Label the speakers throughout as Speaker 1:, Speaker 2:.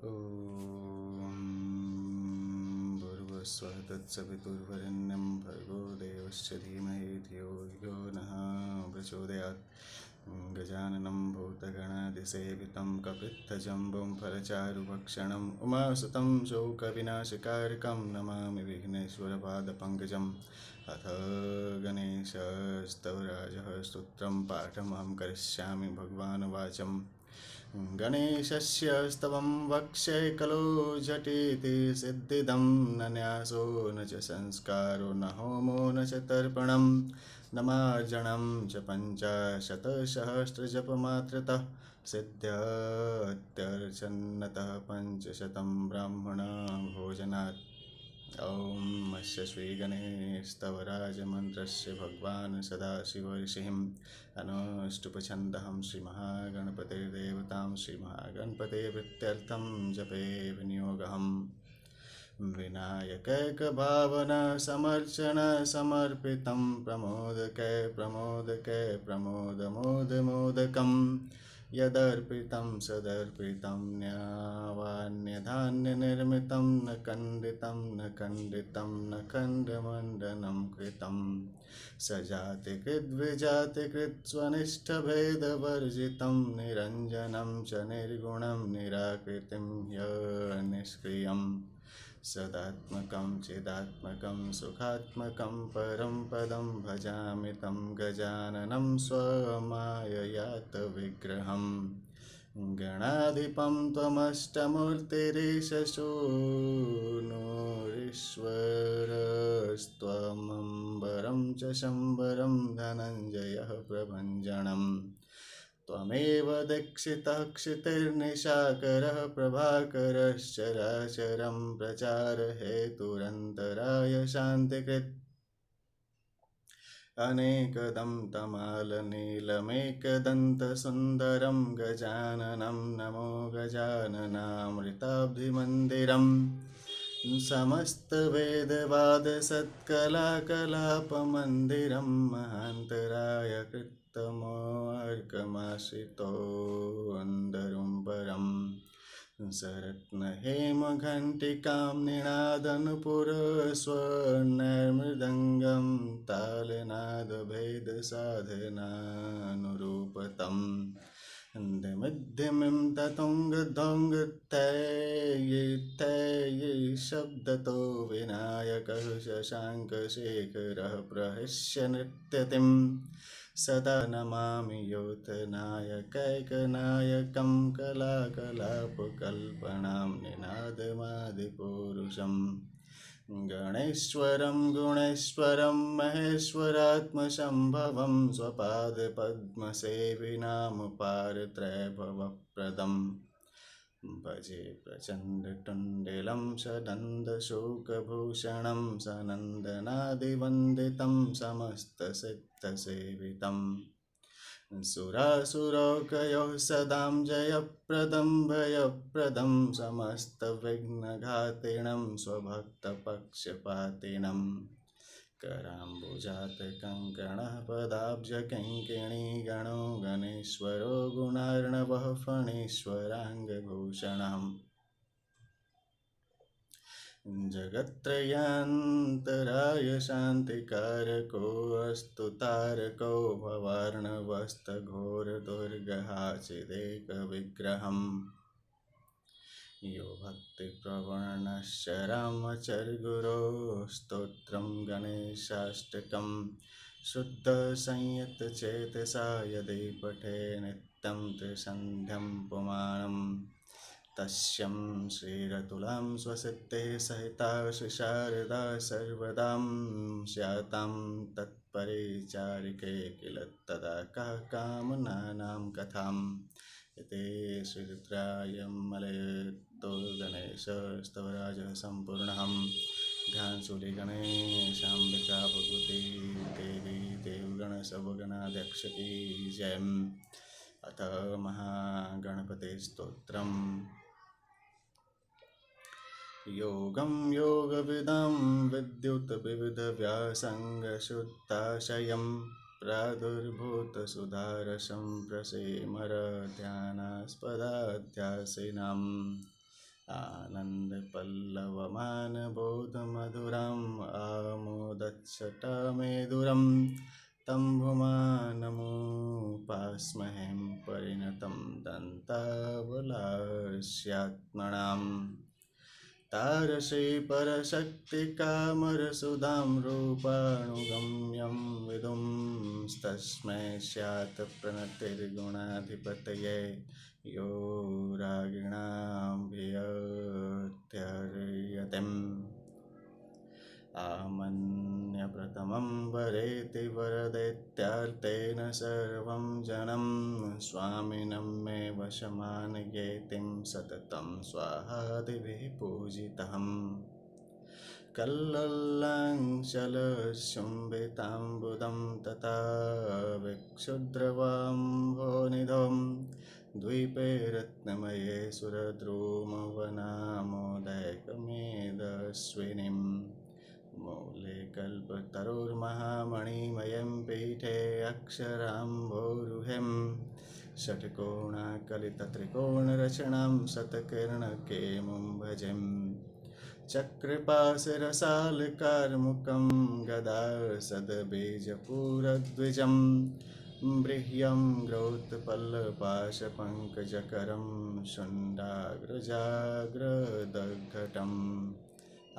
Speaker 1: ॐ भूर्भुवस्सुवः तत्सवितुर्वरेण्यं भर्गो देवस्य धीमहि धियो यो नः प्रचोदयात्। गजाननं भूतगणाधिसेवितं कपित्थजम्बुं फलचारुभक्षणम् उमासुतं शोकविनाशकारकं नमामि विघ्नेश्वरपादपङ्कजम्। अथ गणेशस्तवराजः स्तोत्रं पाठमहं करिष्यामि भगवानुवाचम्। गणेशस्य स्तवं वक्ष्ये खलु झटिति सिद्धिदं न न्यासो न च संस्कारो न होमो न च तर्पणं न मार्जनं च पञ्चाशतसहस्रजपमात्रतः सिद्ध्यत्यर्चन्नतः पञ्चशतं ब्राह्मणा भोजनात्। ॐ अस्य श्रीगणेशस्तवराजमन्त्रस्य भगवान् सदाशिवऋषिः अनुष्टुप्छन्दः श्रीमहागणपतिर्देवतां श्रीमहागणपतिप्रीत्यर्थं जपे विनियोगः। विनायकैकभावनसमर्चनसमर्पितं प्रमोदकै प्रमोदकै प्रमोदमोदमोदकम् यदर्पितं सदर्पितं न्यावान्यधान्यनिर्मितं न खण्डितं न खण्डितं न खण्डमण्डनं कृतं सजातिकृद्विजातिकृत् स्वनिष्ठभेदवर्जितं निरञ्जनं च निर्गुणं निराकृतिं ह्यनिष्क्रियम् सदात्मकं चिदात्मकं सुखात्मकं परं पदं भजामि तं गजाननं स्वमाययात विग्रहम्। गणाधिपं त्वमष्टमूर्तिरीशशूनुरीश्वरस्त्वमम्बरं च शम्बरं धनञ्जयः प्रभञ्जनम्। त्वमेव दीक्षितः क्षितिर्निशाकरः प्रभाकरश्चराचरं प्रचारहेतुरन्तराय शान्तिकृत् अनेकदं तमालनीलमेकदन्तसुन्दरं गजाननं नमो गजाननामृताब्धिमन्दिरम् समस्तवेदवादसत्कलाकलापमन्दिरं महान्तराय कृत्तमोऽर्कमाश्रितोऽन्दरुं परम् सरत्नहेमघण्टिकां निनादनुपुरस्वर्णमृदङ्गं तालनादभेदसाधनानुरूपतम् दिमिद्धिमिं ततुङ्गधुङ्गतैयै शब्दतो विनायकः शशाङ्कशेखरः प्रहस्य नृत्यतिम् सदा नमामि योतनायकैकनायकं कलाकलापकल्पनां निनादमादिपुरुषम् गणेश्वरं गुणेश्वरं महेश्वरात्मसम्भवं स्वपादपद्मसेविनामुपारत्रयभवप्रदम् भजे प्रचण्डतुण्डिलं सनन्दशोकभूषणं सनन्दनादिवन्दितं समस्तसिद्धसेवितं सुरासुरौकयोः सदां जयप्रदं भयप्रदं समस्तविघ्नघातिनं स्वभक्तपक्षपातिनं कराम्बुजातकङ्कणः पदाब्जकिङ्किणीगणो गणेश्वरो गुणार्णवः फणीश्वराङ्गभूषणम् जगत्त्रयान्तराय शान्तिकारको अस्तु तारको भवार्णवस्तघोरदुर्गहाचिदेकविग्रहम् यो भक्तिप्रवणश्च रामचर्गुरो स्तोत्रं गणेशाष्टकं शुद्धसंयतचेतसा यदि पठे नित्यं त्रिसन्ध्यं पुमाणम् तस्यं श्रीरतुलां स्वसिद्धेः सहिता शारदा सर्वदां स्यातां तत्परिचारिके किल तदा कः कामनानां कथाम् इति श्रीरुद्रायमलयतो गणेशस्तवराजः सम्पूर्णः ध्यानशूलिगणेशाम्बिका भगवती देवी देवगणसवगणाध्यक्ष की जय। अथ महागणपतिस्तोत्रम्। योगं योगविदं विद्युत्विविधव्यासङ्गशुद्धाशयं प्रादुर्भूतसुधारसं प्रसेमर ध्यानास्पदाध्यासिनां आनन्दपल्लवमानबोधमधुरम् आमोदच्छटामेदुरं तं भुमानमुपास्महें परिणतं दन्तावलास्यात्मनाम् तारसे परशक्तिकामरसुधां रूपाणुगम्यं विदुंस्तस्मै स्यात् प्रणतिर्गुणाधिपतये यो रागिणां भियत्यर्यतिम् आमन्यप्रथमं वरेति वरदैत्यार्तेन सर्वं जनं स्वामिनं मे वशमानयेतिं सततं स्वाहादिभिः पूजितम् कल्लोलाञ्चलशुम्भिताम्बुदं तथा विक्षुद्रवाम्भोनिधं द्वीपे रत्नमये सुरद्रुमवनामोदयकमेदस्विनीम् मूले कल्पतरुर्महामणिमयं पीठे अक्षराम्भोरुहं षट्कोणाकलितत्रिकोणरचनां शतकिरणकेमुं भजेम् चक्रपाशरसालकारमुखं गदासद्बीजपूरद्विजं बृह्यं ग्रौतपल्लपाशपङ्कजकरं शुण्डाग्रजाग्रदघटम्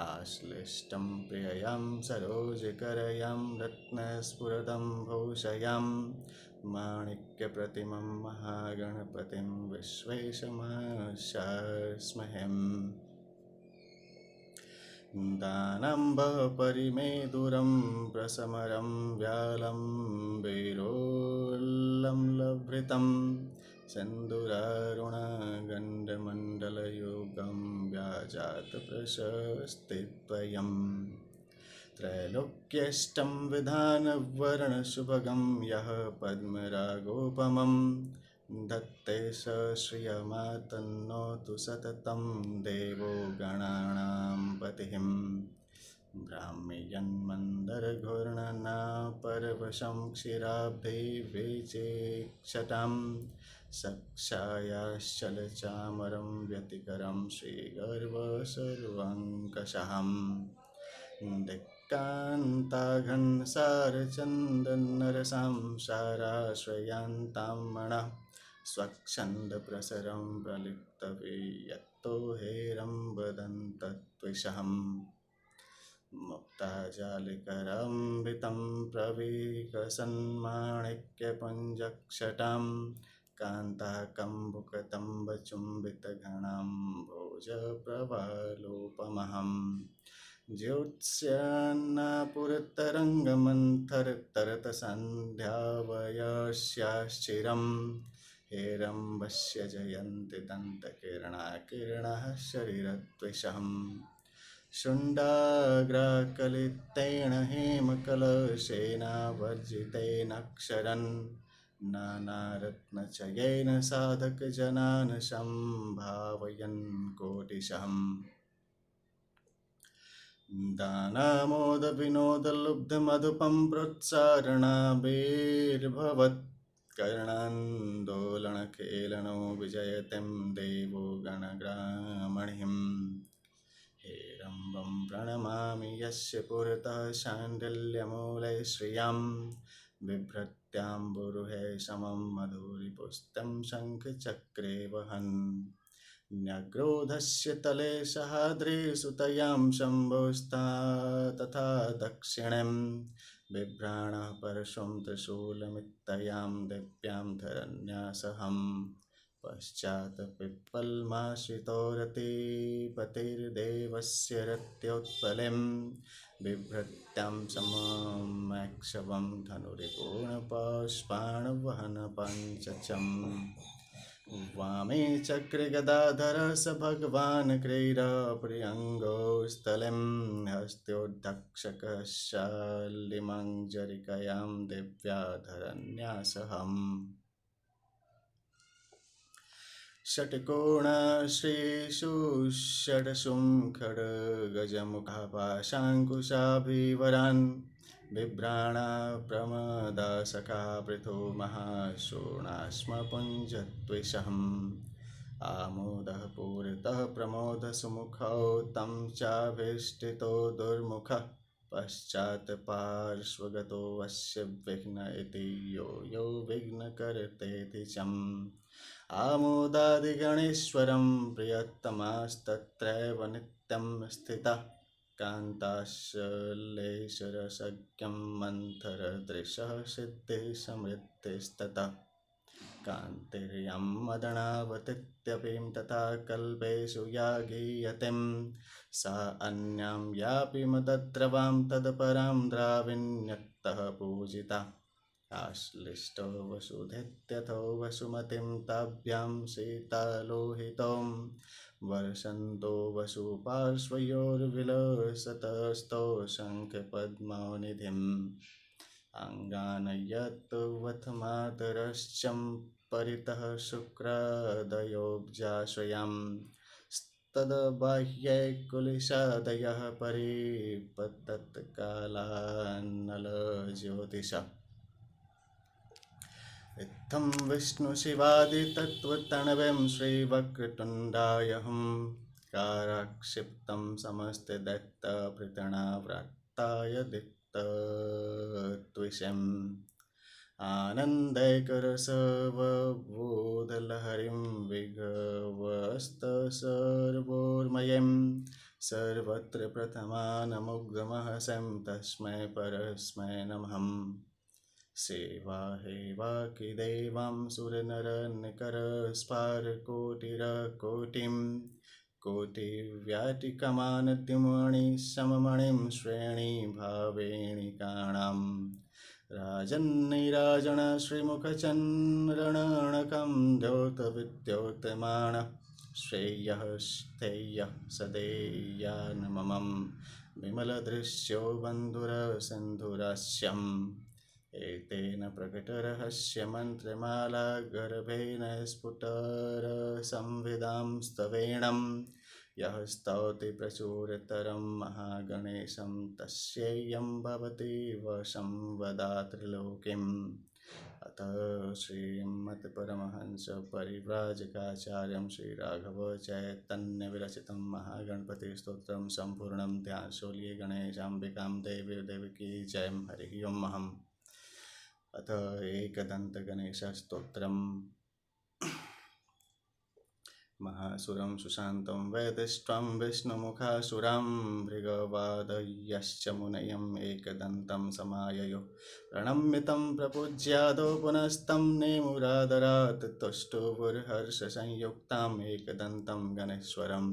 Speaker 1: आश्लिष्टं प्रिययां सरोजकरयां रत्नस्फुरदं भूषयां माणिक्यप्रतिमं महागणपतिं विश्वेशमशास्महेम् दानम्बपरिमेदुरं प्रसमरं व्यालं वीरोल्लं लभृतं सिन्दूरारुणगण्डमण्डलयुगं व्याजातप्रशस्तिद्वयम् त्रैलोक्यष्टं विधानवर्णशुभगं यः पद्मरागोपमं धत्ते स श्रियमातनोतु सततं देवो गणानां पतिः ब्राह्म्यन्मन्दरघूर्णना परवशं क्षीराब्धिविचेक्षतां सक्षायाश्चलचामरं व्यतिकरं श्रीगर्वसर्वङ्कषम् दिक्कान्ताघनसारचन्दनरसां साराश्रयान्तां मणः स्वच्छन्दप्रसरं प्रलिप्तवियत्तो हेरं वदन्तत्विषहम् मुक्ताजालिकरम्बितं प्रविकसन्माणिक्यपुञ्जक्षटां कान्ताकम्बुकतम्बचुम्बितघनां भोजप्रवालोपमहम् ज्योत्स्यान्नापुरतरङ्गमन्थरतरतसन्ध्यावयस्याश्चिरं हेरम्बस्य जयन्ति दन्तकिरणाकिरणः शरीरत्विषम् शुण्डाग्राकलितेन हेमकलशेनावर्जितेनक्षरन् नानारत्नचयेन साधकजनान् सम्भावयन् कोटिशम् दानामोदविनोदलुब्धमधुपं प्रोत्सारणाभिर्भवत् कर्णान्दोलनखेलनो विजयतिं देवो गणग्रामणिम् हेरम्बं प्रणमामि यस्य पुरतः शाण्डिल्यमूले श्रियं बिभ्रत्याम्बुरुहे समं मधुरिपुस्तं शङ्खचक्रे वहन् न्यग्रोधस्य तले सहाद्रिसुतयां शम्भोस्ता तथा दक्षिणं बिभ्राणः परशुं त्रिशूलमित्तयां दिव्यां धरन्यासहम् पश्चात् पिप्पल्माश्रितो रतिपतिर्देवस्य रत्योत्पलं बिभ्रत्यां सममैक्षवं धनुरिपूर्णपुष्पाणवहनपञ्चचम् वामे चक्रे गदाधर स भगवान् क्रीडाप्रियङ्गो स्थलं हस्त्योद्धक्षकशालिमञ्जरिकयां दिव्याधरन्यासहम् षट्कोणाश्रीषु षड्शुं खड्गजमुखापाशाङ्कुशाभिवरान् बिभ्राणा प्रमदासखा पृथो महाशोणाश्मपुञ्जत्विषहम् आमोदः पुरतः प्रमोदसुमुखौ तं चाभिष्टितो दुर्मुखः पश्चात् पार्श्वगतो वश्य विघ्न इति यो यो विघ्नकर्तेति चम् आमोदादिगणेश्वरं प्रियतमास्तत्रैव नित्यं स्थितः कान्ताशलेशरसज्ञं मन्थरदृशः सिद्धिः समृद्धिस्ततः कान्तिर्यं मदनावतीत्यपीं तथा कल्पेषु या गीयतीं सा अन्यां यापि मदद्रवां तत्परां द्राविण्यतः पूजिता आश्लिष्टो वसुधेत्यथो वसुमतीं ताभ्यां सीतालोहितों वर्षन्तो वसुपार्श्वयोर्विलसतस्थौ शङ्खपद्मनिधिम् अङ्गानयत्वथ मातरश्चं परितः शुक्रादयोब्जाश्रयं तद्बाह्ये कुलिशादयः परिपतत्कालान्नलज्योतिष इत्थं विष्णुशिवादितत्त्वतणवीं श्रीवक्रतुण्डायहं काराक्षिप्तं समस्तदैत्यभृतनाव्राताय दिक्तत्विषम् आनन्दैकरसवबोधलहरीं विघवस्तसर्वोर्मयीं सर्वत्र प्रथमानमुग्धमहसं तस्मै परस्मै नमः सेवा हेवाकिदेवां सुरनरनिकरस्फारकोटिरकोटिं कोटिव्याटिकमानतिमणिसममणिं श्रेणीभावेणिकाणाम् राजन्नीराजन श्रीमुखचन्द्रणकं द्योतविद्योतमानः श्रेयः स्थेयः सदेयान्ममं विमलदृश्यो बन्धुरसिन्धुरास्यम् एतेन प्रकटरहस्यमन्त्रमाला गर्भेण स्फुटरसंविदां स्तवेणं यः स्तौति प्रचुरतरं महागणेशं तस्येयं भवति वशं वदात्रिलोकीम् अथ श्रीमत्परमहंसपरिव्राजकाचार्यं श्रीराघवचैतन्यविरचितं महागणपतिस्तोत्रं सम्पूर्णं ध्यानशूल्ये गणेशाम्बिकां देवी जय हरिः ओम् अथ एकदन्तगणेशस्तोत्रम् महासुरं सुशान्तं वैदिष्ट्वं विष्णुमुखासुरां मृगवादयश्च मुनयम् एकदन्तं समाययो प्रणम्य प्रपूज्यादो पुनस्तं नेमुरादरात् तुष्टुपुर्हर्षसंयुक्ताम् एकदन्तं गणेश्वरं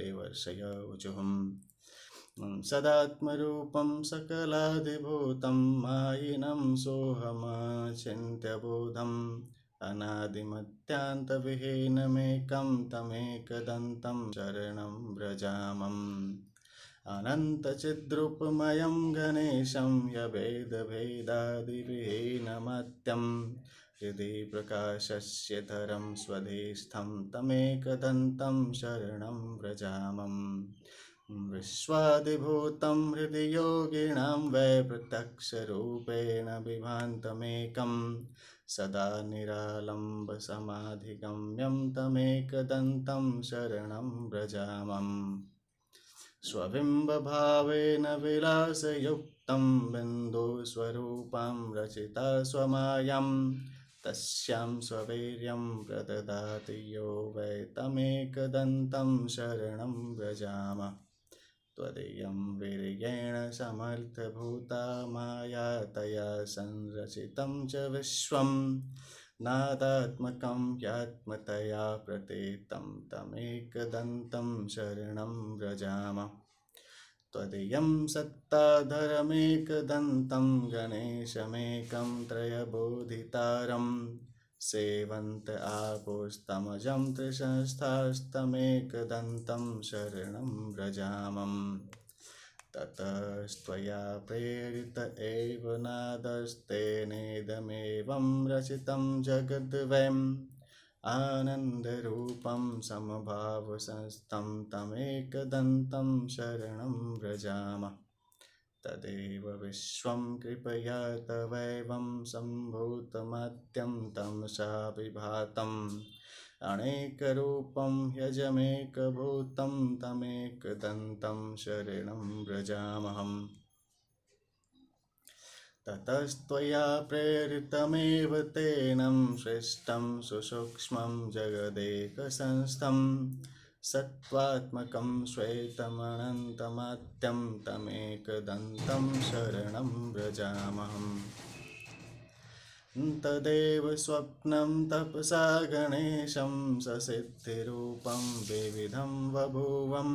Speaker 1: देवर्षय ऊचुः सदात्मरूपं सकलाधिभूतं मायिनं सोऽहमचिन्त्यबोधम् अनादिमध्यान्तविहीनमेकं तमेकदन्तं शरणं व्रजामम् अनन्तचिद्रूपमयं गणेशं यभेदभेदादिविहीनमत्यं हृदि प्रकाशस्य धरं स्वधीस्थं तमेकदन्तं शरणं व्रजामम् विश्वादिभूतं हृदि योगिनां वै प्रत्यक्षरूपेण बिभान्तमेकं सदा निरालम्बसमाधिगम्यं तमेकदन्तं शरणं व्रजामम् स्वबिम्बभावेन विलासयुक्तं बिन्दुस्वरूपां रचिता स्वमायं तस्यां स्ववीर्यं प्रददाति यो वै तमेकदन्तं शरणं व्रजामः त्वदीयं वीर्येण समर्थभूता माया तया संरचितं च विश्वं नादात्मकं यात्मतया प्रतीतं तमेकदन्तं शरणं व्रजामः त्वदीयं सत्ताधरमेकदन्तं गणेशमेकं त्रयबोधितारं सेवन्त आपोस्तमजं त्रिसंस्थास्तमेकदन्तं शरणं व्रजामम् ततस्त्वया प्रेरित एव नादस्तेनेदमेवं रचितं जगद्वैम् आनन्दरूपं समभावसंस्थं तमेकदन्तं शरणं व्रजामः तदेव विश्वं कृपया तवैवं सम्भूतमत्यन्तं शाभिभातं अनेकरूपं ह्यजमेकभूतं तमेकदन्तं शरणं व्रजामहम् ततस्त्वया प्रेरितमेव तेनं सृष्टं सुसूक्ष्मं जगदेकसंस्थं सत्त्वात्मकं श्वेतमनन्तमाद्यं तमेकदन्तं शरणं व्रजामहम् तदेव स्वप्नं तपसा गणेशं ससिद्धिरूपं विविधं बभूवं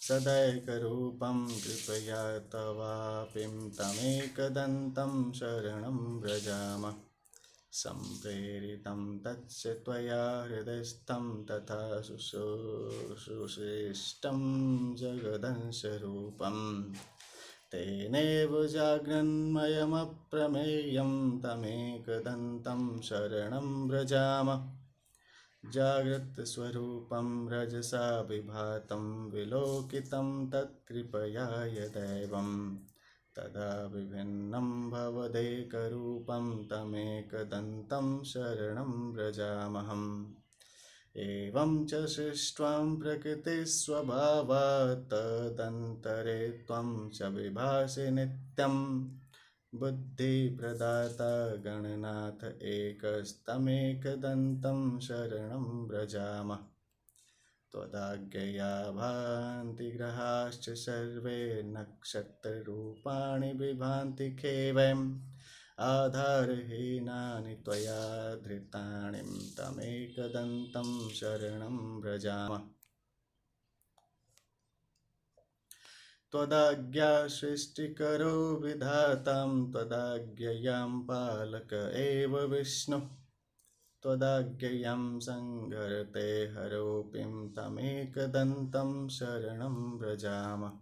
Speaker 1: सदैकरूपं कृपया तवापिं तमेकदन्तं शरणं व्रजामः सम्प्रेरितं तच्च त्वया हृदयस्थं तथा सुशिष्टं जगदंशरूपम् तेनैव जाग्रन्मयमप्रमेयं तमेकदन्तं शरणं व्रजामः जाग्रत्स्वरूपं रजसा विभातं विलोकितं तत्कृपया यदैवं तदा विभिन्नं भवदेकरूपं तमेकदन्तं शरणं व्रजामहम् एवं च सृष्ट्वां प्रकृतिस्वभावात् तदन्तरे त्वं च विभासि नित्यं बुद्धिप्रदाता गणनाथ एकस्तमेकदन्तं शरणं व्रजामः त्वदाज्ञया भान्ति ग्रहाश्च सर्वे नक्षत्ररूपाणि विभान्ति खेवम् आधारहीनानि त्वया धृतानि तमेकदन्तं शरणं व्रजामः त्वदाज्ञा सृष्टिकरो विधातां त्वदाज्ञयां पालक एव विष्णु त्वदाज्ञयां संहरते हरोपिं तमेकदन्तं शरणं व्रजामः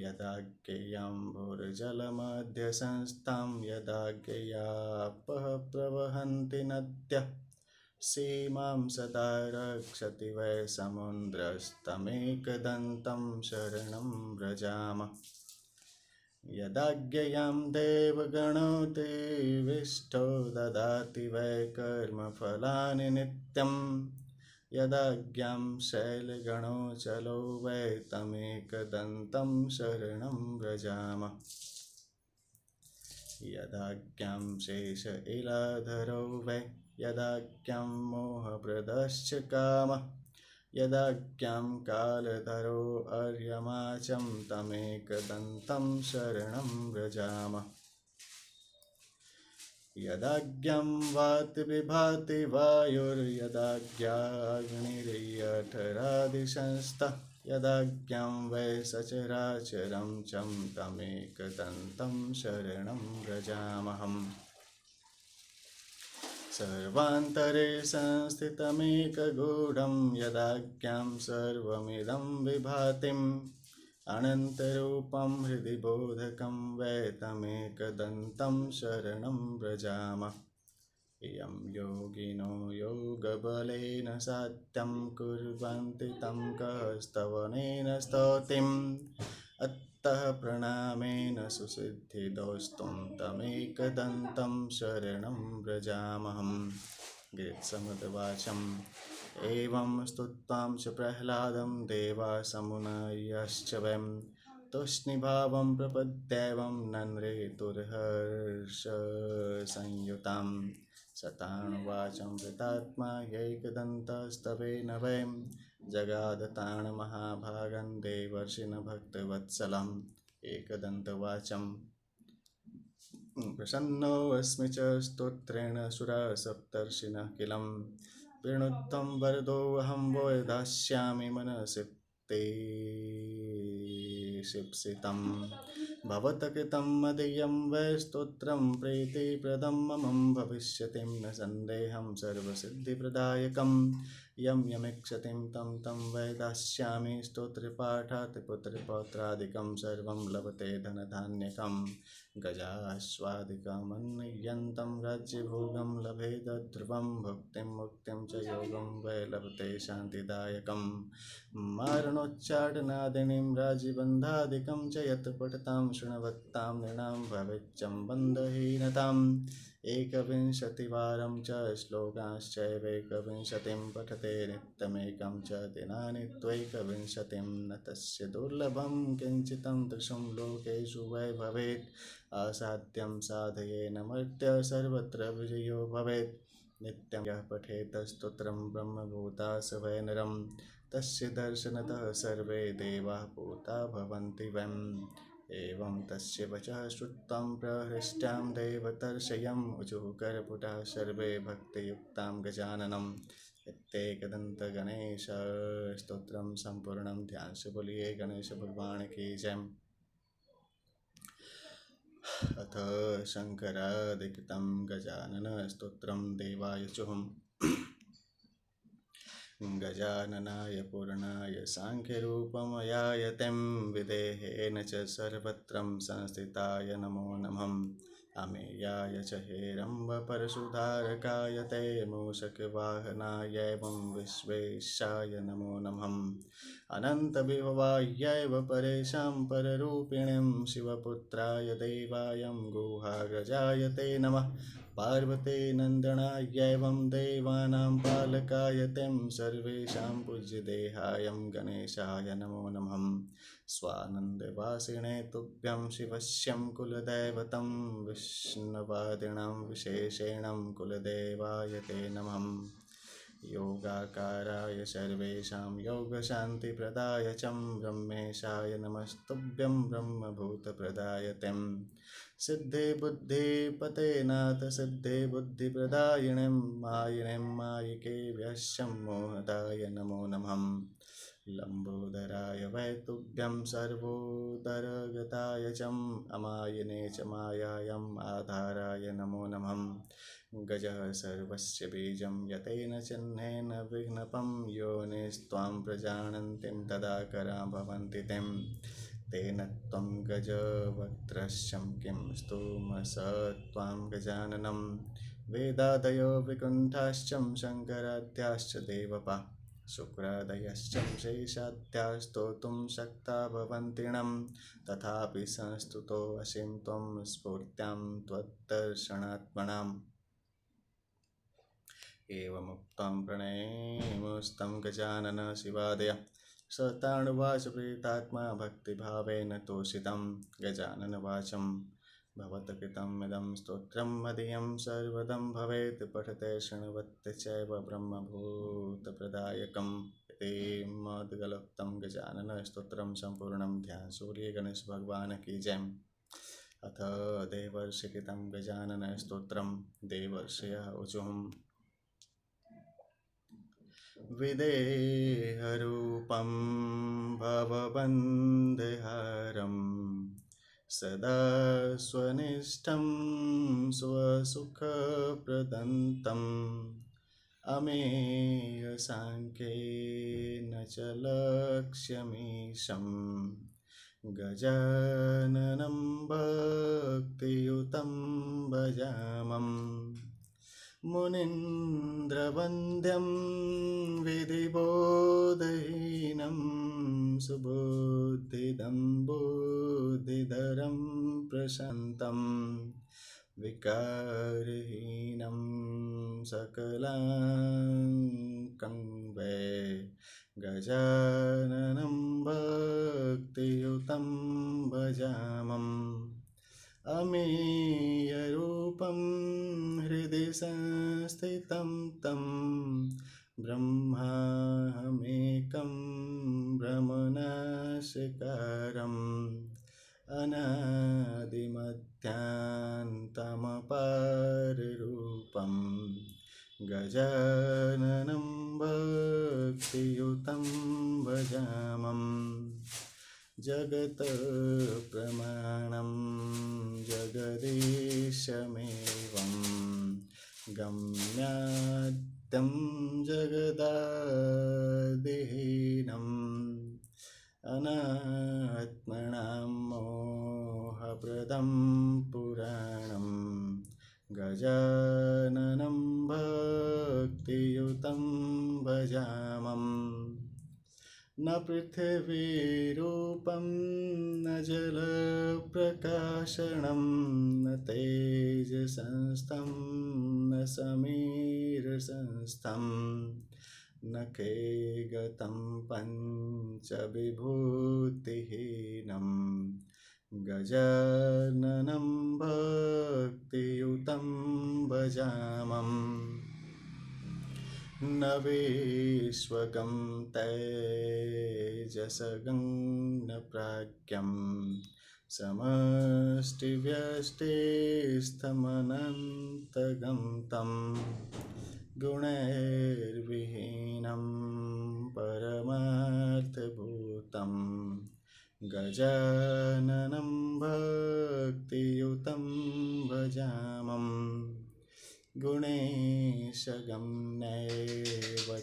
Speaker 1: यदाज्ञयाम्भोर्जलमध्यसंस्थां यदाज्ञयापः प्रवहन्ति नद्यः सीमां सदा रक्षति वै समुद्रस्तमेकदन्तं शरणं व्रजामः यदाज्ञयां देवगणोऽतिविष्टो ददाति वै कर्मफलानि नित्यम् यदाज्ञां शैलगणो चलो वै तमेकदन्तं शरणं व्रजामः यदाज्ञां शेष इलाधरो वै यदाज्ञां मोहप्रदश्च कामः यदाज्ञां कालधरो अर्यमाचं तमेकदन्तं शरणं व्रजामः यदाज्ञां वाति विभाति वायुर्यदाज्ञाग्निर्यठरादिशंस्तः यदाज्ञां वै सचराचरं चं तमेकदन्तं शरणं व्रजामहम् सर्वान्तरे संस्थितमेकगूढं यदाज्ञां सर्वमिदं विभातिम् अनन्तरूपं हृदि बोधकं वै तमेकदन्तं शरणं व्रजामः यं योगिनो योगबलेन साध्यं कुर्वन्ति तं कस्तवनेन स्तौतिम् अत्तः प्रणामेन सुसिद्धिदोस्तुं तमेकदन्तं शरणं व्रजामहम् गीतसमुद्वाचम् एवं स्तुत्वां च प्रह्लादं देवासमुनयश्च वयं तुष्णीभावं प्रपद्येवं नन्रेतुर्हर्षसंयुतां सतानुवाचं कृतात्मा यैकदन्तस्तवेन वयं जगादताणमहाभागं देवर्षिणभक्तवत्सलम् एकदन्तवाचं प्रसन्नोऽस्मि च स्तोत्रेण सुराः सप्तर्षिणः किलं प्रणुत्तं वरदोऽहं वो दास्यामि मनसि ते शिप्सितं भवतः कृतं मदीयं वै स्तोत्रं प्रीतिप्रदं मम भविष्यति न सन्देहं सर्वसिद्धिप्रदायकं यं यमीक्षतिं तं तं वै दास्यामि स्तोत्रपाठात् पुत्रपौत्रादिकं सर्वं लभते धनधान्यकं गजाश्वादिकमन्यन्तं राज्यभोगं लभेद ध्रुवं भुक्तिं मुक्तिं च योगं वै लभते शान्तिदायकं मारणोच्चाटनादिनीं राजीबन्धादिकं च यत् पठतां शृण्वतां नृणां भवेच्चं बन्धहीनतां एकविंशतिवारं च श्लोकांश्चैवैकविंशतिं पठते नित्यमेकं च दिनानि त्वैकविंशतिं न तस्य दुर्लभं किञ्चितं दृशं लोकेषु वै भवेत् असाध्यं साधयेन मर्त्य सर्वत्र विजयो भवेत् नित्यं यः पठेत् स्तोत्रं ब्रह्मभूता स वै नरं तस्य दर्शनतः सर्वे देवाः भूता भवन्ति वैम् एवं तस्य वचः श्रुत्वं प्रहृष्टां देवतर्षयम् उचुः करपुटाः सर्वे भक्तियुक्तां गजाननम् इत्येकदन्तगणेश स्तोत्रं सम्पूर्णं ध्यान से बोलिए गणेश भगवान की जय। अथ शङ्करादिकृतं गजानन स्तोत्रं देवायुचुः गजाननाय पूर्णाय साङ्ख्यरूपमयाय तं विदेहेन च सर्वत्रं संस्थिताय नमो नमः अमेयाय च हेरम्बपरशुधारकाय ते मूषकवाहनायैवं विश्वेशाय नमो नमः अनन्तविभवायैव परेशां पररूपिणीं शिवपुत्राय देवायं गुहागजाय ते नमः पार्वते नन्दनायैवं देवानां पालकाय तं सर्वेषां पूज्यदेहायं गणेशाय नमो नमः स्वानन्दवासिने तुभ्यं शिवस्यं कुलदैवतं विष्णुवादिनां विशेषेण कुलदेवाय ते नमः योगाकाराय सर्वेषां योगशान्तिप्रदाय च ब्रह्मेशाय नमस्तुभ्यं ब्रह्मभूतप्रदाय तं सिद्धे बुद्धिपते नाथ सिद्धे बुद्धिप्रदायिनीं मायिनीं मायिके व्यश्यं मोहदाय नमो नमः लंबोदराय वै तुभ्यं सर्वोदरगताय च अमायिने च मायायाम् आधाराय नमो नमः गजः सर्वस्य बीजं यतेन चिह्नेन विघ्नपं योनिस्त्वां प्रजानन्तीं तदाकरा भवन्ति तें तेन त्वं गजवक्त्रश्चं किं स्तोमसत्त्वां गजाननं वेदादयो विकुण्ठाश्च शङ्कराद्याश्च देवपा शुक्रादयश्च शेषाद्यास्तोतुं शक्ता भवन्तिणं तथापि संस्तुतोऽसिं त्वं स्फूर्त्यां त्वद्दर्शनात्मनाम् एवमुक्तं प्रणेमुस्तं गजानन शिवादय स ताण्वाच प्रीतात्मा भक्तिभावेन तोषितं गजाननवाचं भवत्कृतमिदं स्तोत्रं मदीयं सर्वदं भवेत् पठते शृण्वते चैव ब्रह्मभूतप्रदायकम् इति मद्गलोक्तं गजानन स्तोत्रं सम्पूर्णं ध्यान सूर्य गणेश भगवान की जय। अथ देवर्षिकृतं गजानन स्तोत्रं देवर्षयः ऊचुः विदेहरूपं भवबन्धहारं सदा स्वनिष्ठं स्वसुखप्रदन्तम् अमेयसाङ्ख्येन च लक्ष्यमीशं गजाननं भक्तियुतं भजामम् मुनीन्द्रवन्द्यं विधिबोधहीनं सुबुद्धिदं बुद्धिधरं प्रशान्तं विकारहीनं सकलाङ्कं वै गजाननं भक्तियुतं भजामम् अमेयरूपं हृदि संस्थितं तं ब्रह्माहमेकं भ्रमनाशिकारम् अनादिमध्यान्तमपाररूपं गजाननं भक्तियुतं भजामम् जगत प्रमाणं जगदीशमेवं गम्याद्यं जगदादिहीनम् अनात्मनां मोहप्रदं पुराणं गजाननं भक्तियुतं भजामम् न पृथिवीरूपं न जलप्रकाशनं न तेजसंस्थं न समीरसंस्थं न केगतं पञ्चविभूतिहीनं गजाननं भक्तियुतं भजामम् न विश्वगं तेजसगं न प्राज्ञं समष्टिव्यष्टिस्थमनन्तगं तं गुणैर्विहीनं परमार्थभूतं गजाननं भक्तियुतं भजामम् गुणेशगम्यैव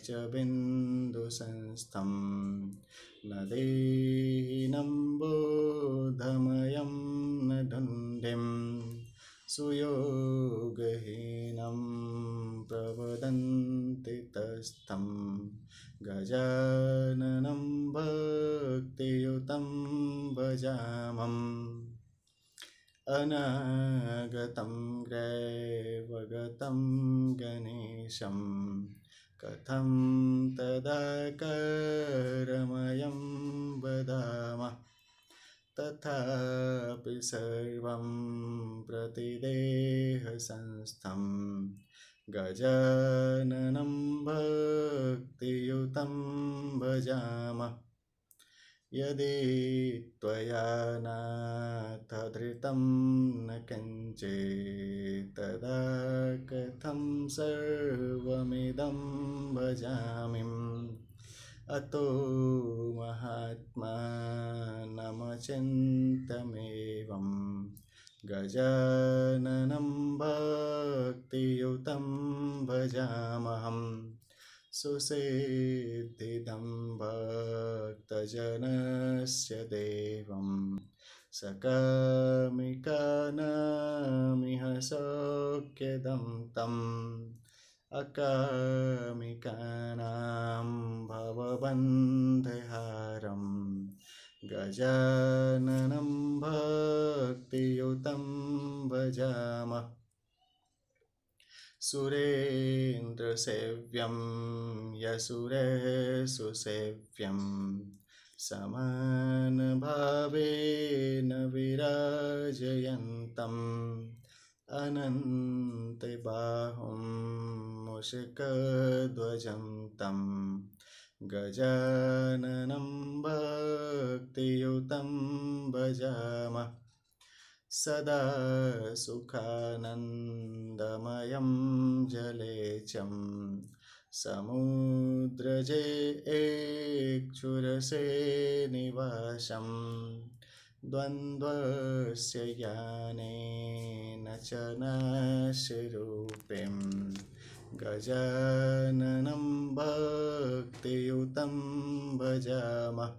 Speaker 1: च बिन्दुसंस्थं न देहिनं बोधमयं न धुन्धिं सुयोगहीनं प्रवदन्ति तस्थं गजाननं भक्तियुतं भजामम् अनागतं ग्रैवगतं गणेशं कथं तदाकारमयं वदामः तथापि सर्वं प्रतिदेहसंस्थं गजाननं भक्तियुतं भजामः यदि त्वया नाथ धृतं न किञ्चित् तदा कथं सर्वमिदं भजामि अतो महात्मानमचिन्तमेवं गजाननं भक्तियुतं भजामहम् सुसिद्धिदं भक्तजनस्य देवं सकामिकानामिह सौख्यदं तम् अकामिकानां भवबन्धहारं गजाननं भक्तियुतं भजामः सुरेन्द्रसेव्यं यसुरेषुसेव्यं समानभावेन विराजयन्तम् अनन्तबाहुं मूषिकध्वजं तं गजाननं भक्तियुतं भजामः सदा सुखानन्दमयं जलेचं समुद्रजे एक्क्षुरसे निवासं द्वन्द्वस्य यानेन च नाशिरूपिं गजाननं भक्तियुतं भजामः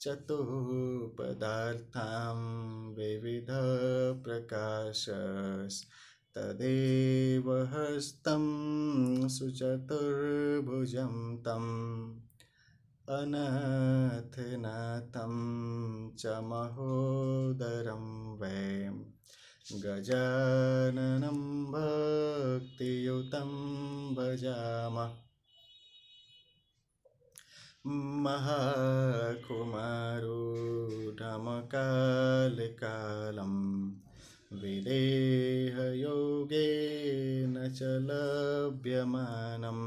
Speaker 1: चतुःपदार्थां विविधप्रकाशस्तदेव हस्तं सुचतुर्भुजं तम् अनाथनाथं च महोदरं वयं गजाननं भक्तियुतं भजामः महाकुमारूढमकालिकालं विदेहयोगेन च लभ्यमानम्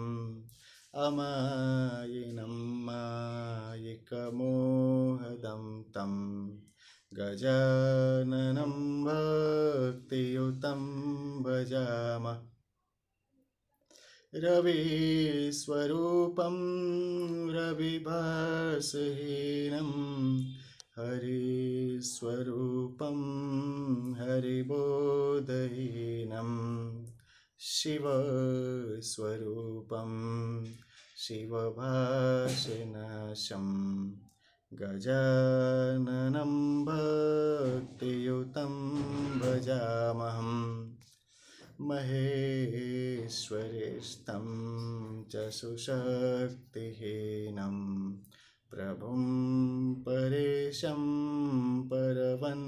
Speaker 1: अमायिनं मायिकमोहदं तं गजाननं भक्तियुतं भजामः रविस्वरूपं रविभासहीनं हरिस्वरूपं हरिबोधहीनं शिवस्वरूपं शिवभाषनाशं गजाननं भक्तियुतं भजामहम् महेश्वरेष्ठं च सुशक्तिहीनं प्रभुं परेशं परवन्दमेवम्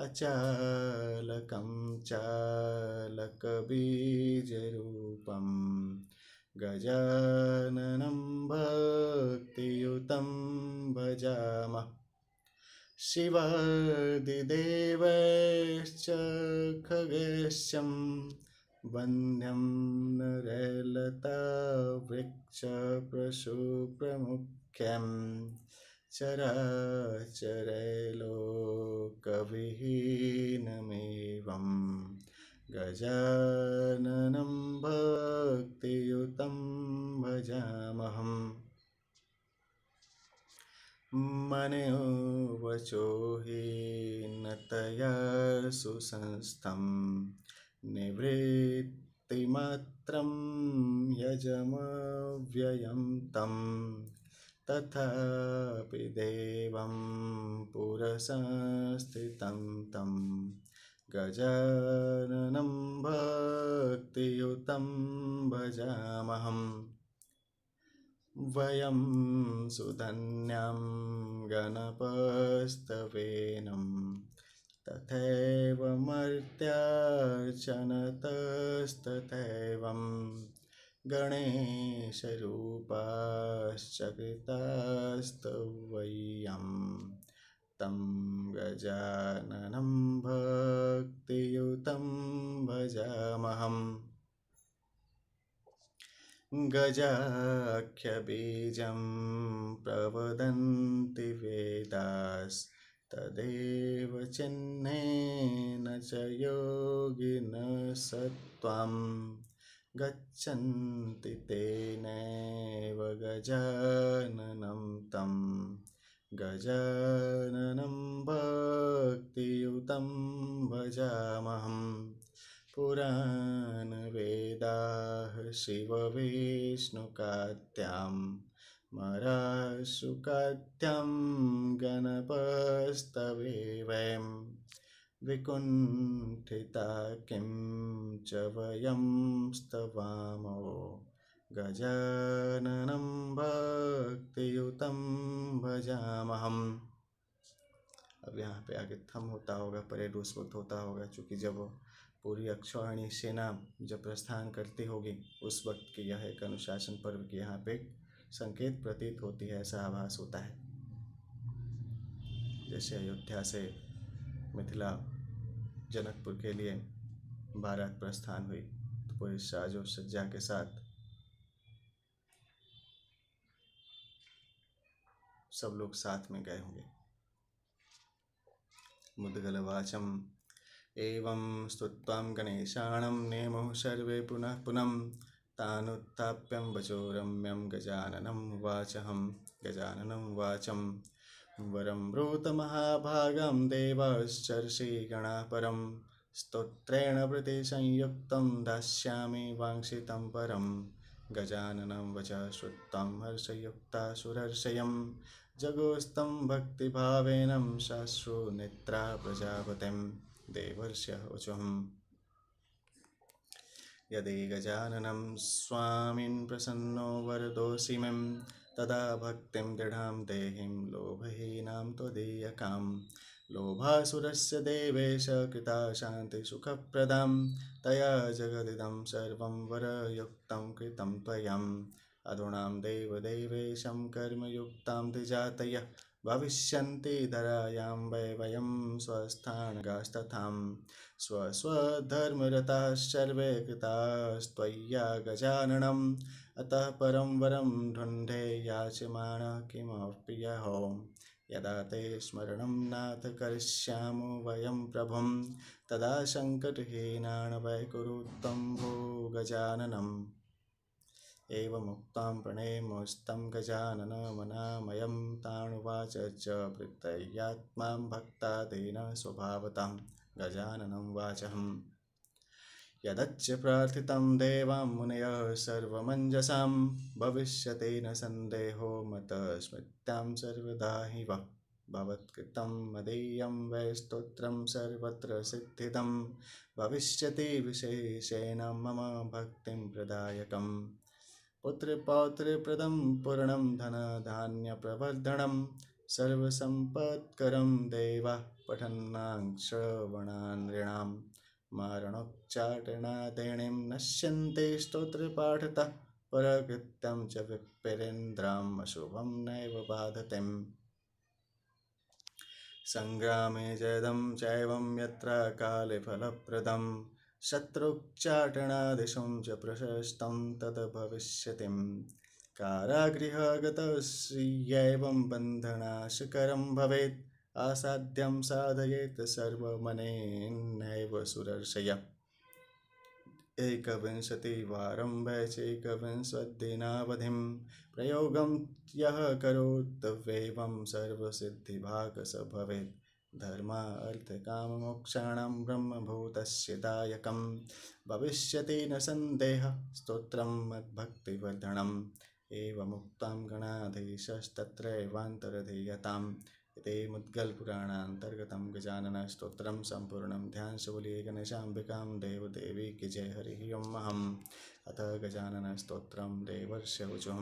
Speaker 1: अचालकं चालकबीजरूपं गजाननं भक्तियुतं भजामः शिवादिदेवश्च खगेशं वन्द्यं नरलतावृक्षप्रशुप्रमुख्यं चराचरैलोकविहीनमेवं गजाननं भक्तियुतं भजामहम् मनोवचो हीनतया सुसंस्थं निवृत्तिमात्रं यजमव्ययं तं तथापि देवं पुरसंस्थितं तं गजाननं भक्तियुतं भजामहम् वयं सुधन्यां गणपस्तवेनं तथैव मर्त्यार्चनतस्तथैवं गणेशरूपाश्च कृतास्तवयं तं गजाननं भक्तियुतं भजामहम् गजाख्यबीजं प्रवदन्ति वेदास्तदेव चिह्नेन च योगिनः सत्त्वं गच्छन्ति तेनैव गजाननं तं गजाननं भक्तियुतं भजामहम् पुराणवेदाः शिवविष्णुकात्यां मरासुकात्यां गणपस्तवेवं विकुण्ठिता किं च वयं स्तवामो गजाननं भक्तियुतं भजामहम्। अब यहाँ पे आगे थम होता होगा, परेड उस वक्त होता होगा चूँकि जब पूरी अक्षौहिणी सेना जब प्रस्थान करती होगी उस वक्त की यह एक अनुशासन पर्व की यहाँ पे संकेत प्रतीत होती है, ऐसा आभास होता है। जैसे अयोध्या से मिथिला जनकपुर के लिए बारात प्रस्थान हुई तो पूरी साजो सज्जा के साथ सब लोग साथ में गए होंगे। मुद्गलवाचम एवं स्तुत्वां गणेशानं नेमुः सर्वे पुनः पुनः तानुत्थाप्यं वचो रम्यं गजाननं वाचहं गजाननं वाचं वरं ब्रूत महाभागं देवाश्चर्षिगणाः परं स्तोत्रेण प्रतिसंयुक्तं दास्यामि वाञ्छितं परं गजाननं वचः श्रुत्वा हर्षयुक्ता सुरर्षयं जगोस्तं भक्तिभावेन साश्रुनेत्रा प्रजापतिं देवर्षयः वचोऽहम् यदि गजाननं स्वामिन् प्रसन्नो वरदोऽसि मम तदा भक्तिं दृढां देहिं लोभहीनां त्वदीयकां लोभासुरस्य देवेश कृता शान्तिसुखप्रदां तया जगदिदं सर्वं वरयुक्तं कृतं त्वयम् अधुनां देवदेवेशं कर्मयुक्तां द्विजातयः भविष्यन्ति धरायां वयं स्वस्थानगास्तथां स्वस्वधर्मरताः सर्वे कृतास्त्वय्या गजाननम् अतः परं वरं ढुण्ढे याचमानः किमप्यहो यदा ते स्मरणं नाथ करिष्यामो वयं प्रभुं तदा सङ्कटहीनान् वै कुरु त्वं भो गजाननम् एवमुक्तां प्रणेमोस्तं गजाननमनामयं तानुवाच च प्रत्ययात्मां भक्तादेन स्वभावतां गजाननं वाचहम् यदच्च प्रार्थितं देवां मुनयः सर्वमञ्जसां भविष्यति न सन्देहो मतः स्मृत्यां सर्वदा हि वः भवत्कृतं मदीयं वै स्तोत्रं सर्वत्र सिद्धिदं भविष्यति विशेषेण मम भक्तिं प्रदायकम् पुत्रपौत्रप्रदं पूर्णं धनधान्यप्रवर्धनं सर्वसम्पत्करं देवः पठन्नां श्रवणान् नृणां मारणोच्चाटनादेणीं नश्यन्ते स्तोत्रपाठतः परकृत्यं च विप्रेन्द्रम् अशुभं नैव बाधतेम् संग्रामे जयदं चैवं यत्र काले फलप्रदं शत्रुच्चाटनादिशं च प्रशस्तं तत् भविष्यतिं कारागृहगतस्यैवं बन्धनाशकरं भवेत् असाध्यं साधयेत् सर्वमनेनैव सुरर्षय एकविंशतिवारं वैचैकविंशतिदिनावधिं प्रयोगं यः करोत्येवं सर्वसिद्धिभाक् स भवेत् धर्मार्थकाममोक्षाणां ब्रह्मभूतस्य दायकं भविष्यति न सन्देहः स्तोत्रं मद्भक्तिवर्धनम् एवमुक्तं गणाधीशस्तत्रैवान्तर्धीयताम् इति मुद्गलपुराणान्तर्गतं गजाननस्तोत्रं सम्पूर्णं ध्यानशूलिये गणेशाम्बिकां देवदेवी की जय हरिः ओम् अथ गजाननस्तोत्रं देवर्षवचुः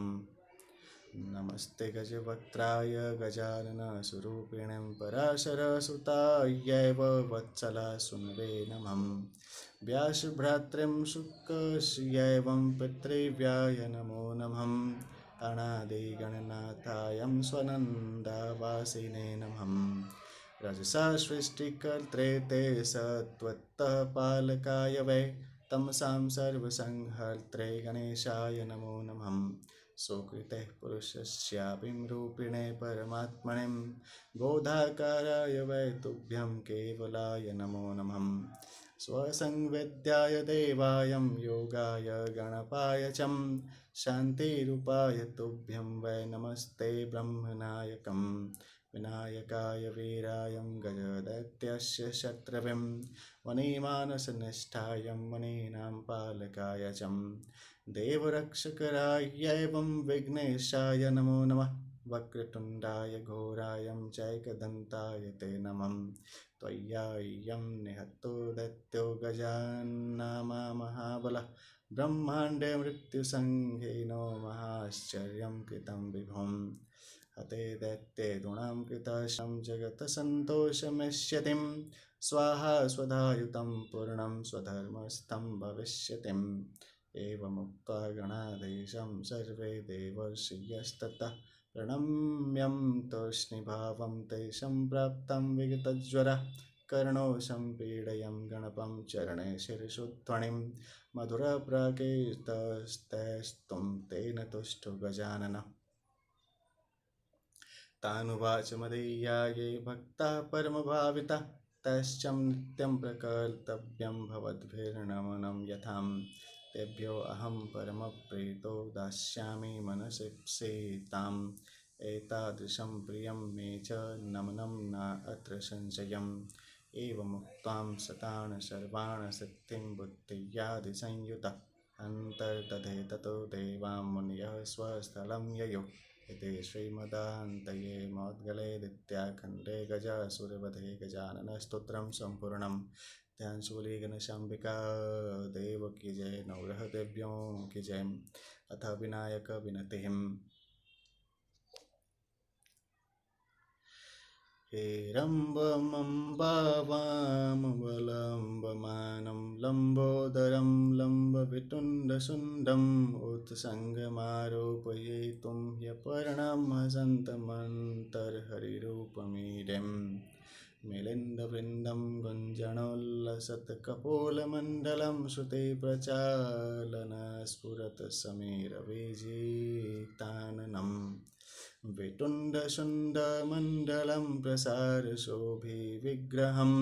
Speaker 1: नमस्ते गजवक्त्राय गजाननस्वरूपिणं पराशरसुतायै वत्सलासुनवे नमः व्यासभ्रातृं शुकस्यैवं पितृव्याय नमो नमः अनादिगणनाथायं स्वनन्दावासिने नमः रजसा सृष्टिकर्त्रे ते सत्त्वतः पालकाय वै तमसां सर्वसंहर्त्रे गणेशाय नमो नमः सुकृते पुरुषस्यापि रूपिणे परमात्मने बोधाकाराय वै तुभ्यं केवलाय नमो नमः स्वसंवेद्याय देवाय योगाय गणपाय च शान्तिरूपाय तुभ्यं वै नमस्ते ब्रह्मनायकं विनायकाय वीराय गजदैत्यस्य शत्रवे मणिमानसनिष्ठाय मणीनां पालकाय च देवरक्षकरायैवं विघ्नेशाय नमो नमः वक्रतुण्डाय घोराय चैकदन्ताय ते नमः त्वय्यायं निहतो दैत्यो गजाननामा महाबलः ब्रह्माण्डे मृत्युसंहारिणो महाश्चर्यं कृतं विभुं हते दैत्ये गुणां कृताशं जगत्सन्तोषमेष्यतिं स्वाहा स्वधायुतं पूर्णं स्वधर्मस्थं भविष्यतिम् एवमुक्त्वा गणाधीशं सर्वे देवर्षयस्ततः प्रणम्यं तूष्णीभावं ते सम्प्राप्तं विगतज्वरः कर्णो सम्पीडयं गणपं चरणे शिरसुध्वनिं मधुरप्राकीर्तस्तैस्तुं तेन तुष्टो गजाननः तानुवाच मदीया ये भक्ताः परमभाविताः तैश्चं नित्यं प्रकर्तव्यं भवद्भिर्नमनं यथाम् तेभ्यो अहं परमप्रीतो दास्यामि मनसीप्सिताम् एतादृशं प्रियं मे च नमनं न अत्र संशयम् एवमुक्तां शतान् सर्वान् सिद्धिं बुद्धियादिसंयुतः अन्तर्दधे ततो देवां मुनयः स्वस्थलं ययुः इति श्रीमदान्तये मौद्गले द्वितीयखण्डे गजासुरवधे गजाननस्तोत्रं सम्पूर्णम् ध्यानशूली गणेशाम्बिका देव की जय नवग्रह देव्यों की जय अथ विनायक विनतिः हेरम्बमम्बावामवलम्बमानं लम्बोदरं लम्बवितुण्डसुण्डम् उत्सङ्गमारोपयितुं ह्यपर्णं हसन्तमन्तर्हरिरूपमीडम् मिलिन्दवृन्दं गुञ्जनोल्लसत्कपोलमण्डलं श्रुतिप्रचालनस्फुरत्समीरविजिताननं वितुण्डसुण्डमण्डलं प्रसारशोभिविग्रहं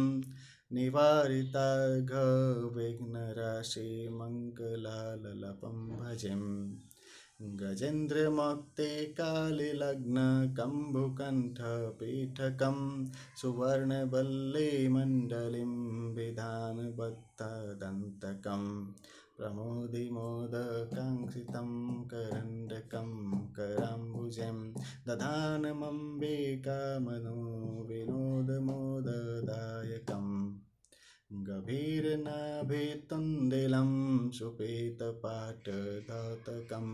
Speaker 1: निवारिताघविघ्नराशिमङ्गलाललपं भजेम् गजेन्द्रमौक्ते कालिलग्नकम्बुकण्ठपीठकं सुवर्णवल्लीमण्डलीं विधानबद्धदन्तकं प्रमोदिमोदकाङ्क्षितं करण्डकं कराम्बुजं दधानमम्बिकामनो विनोदमोददायकम् गभीरनाभितुन्दिलं सुपीतपाटधातकं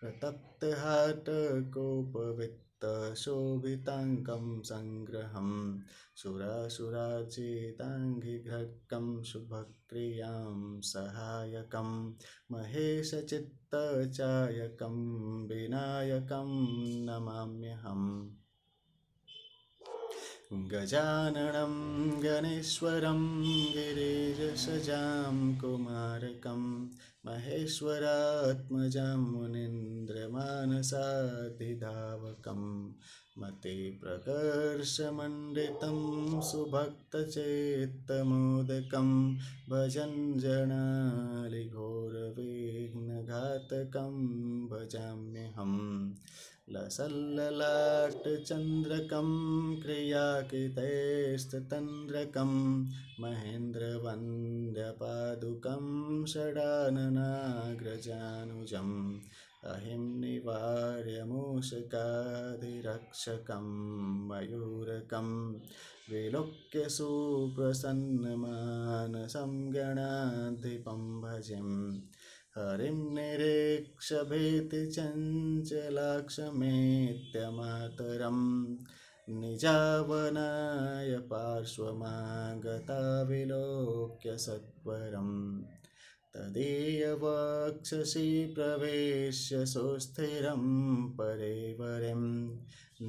Speaker 1: प्रतप्तहाटकोपवित्तशोभिताङ्कं सङ्ग्रहं सुरासुरार्चिताङ्घ्रिघ्रकं शुभक्रियां सहायकं महेशचित्तचायकं विनायकं नमाम्यहम् गजाननं गणेश्वरं गिरिजसजां कुमारकं महेश्वरात्मजं मुनीन्द्रमानसाधिधावकं मतिप्रकर्षमण्डितं सुभक्तचेत्तमोदकं भजञ्जनालिघोरविघ्नघातकं भजाम्यहम् लसल्ललाटचन्द्रकं क्रियाकृतेस्ततन्द्रकं महेन्द्रवन्द्यपादुकं षडाननाग्रजानुजम् अहिं निवार्यमूषकाधिरक्षकं मयूरकं विलोक्य सुप्रसन्नमानसं गणाधिपं भजेम् हरिं निरीक्षभीतिचञ्चलाक्षमेत्यमातरं निजावनाय पार्श्वमागता विलोक्य सत्वरं तदीयवक्षसि प्रवेश्य सुस्थिरं परेवरं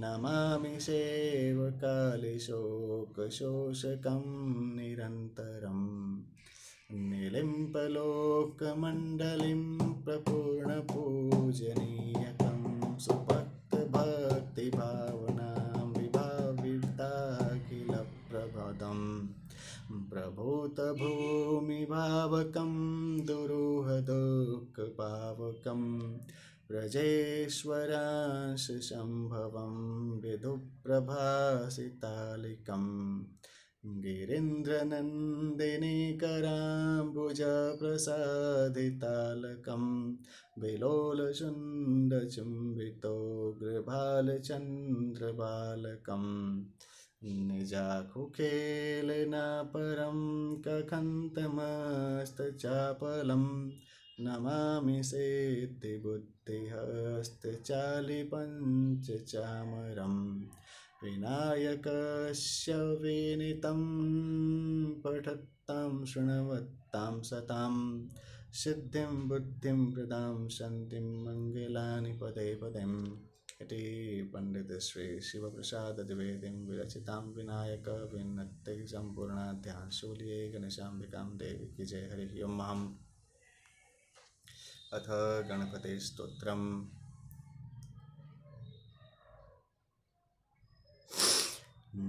Speaker 1: नमामि सेवकालिशोकशोषकं निरन्तरम् निलिम्पलोकमण्डलीं प्रपूर्णपूजनीयकं सुभक्तभक्तिभावनां विभाविताखिलप्रभदं प्रभूतभूमिभावकं दुरूहदुःखपावकं व्रजेश्वरांशसम्भवं विदुप्रभासितालिकम् गिरीन्द्रनन्दिनीकराम्बुजप्रसादितालकं विलोलचुण्डचुम्बितो गृभालचन्द्रबालकं निजाकुखेलनापरं कखन्तमस्तचापलं नमामि सिद्धिबुद्धिहस्तचालिपञ्चचामरम् विनायकस्य विनीतं पठत्तां शृण्वत्तां सतां सिद्धिं बुद्धिं प्रदां शान्तिं मङ्गलानि पदे पदेम् इति पंडित श्री शिवप्रसाद द्विवेदीं विरचितां विनायक विनत्ति सम्पूर्णाध्यानशूल्ये गणेशाम्बिकां देवी की जय। हरिः ओम्। अथ गणपते स्तोत्रम्।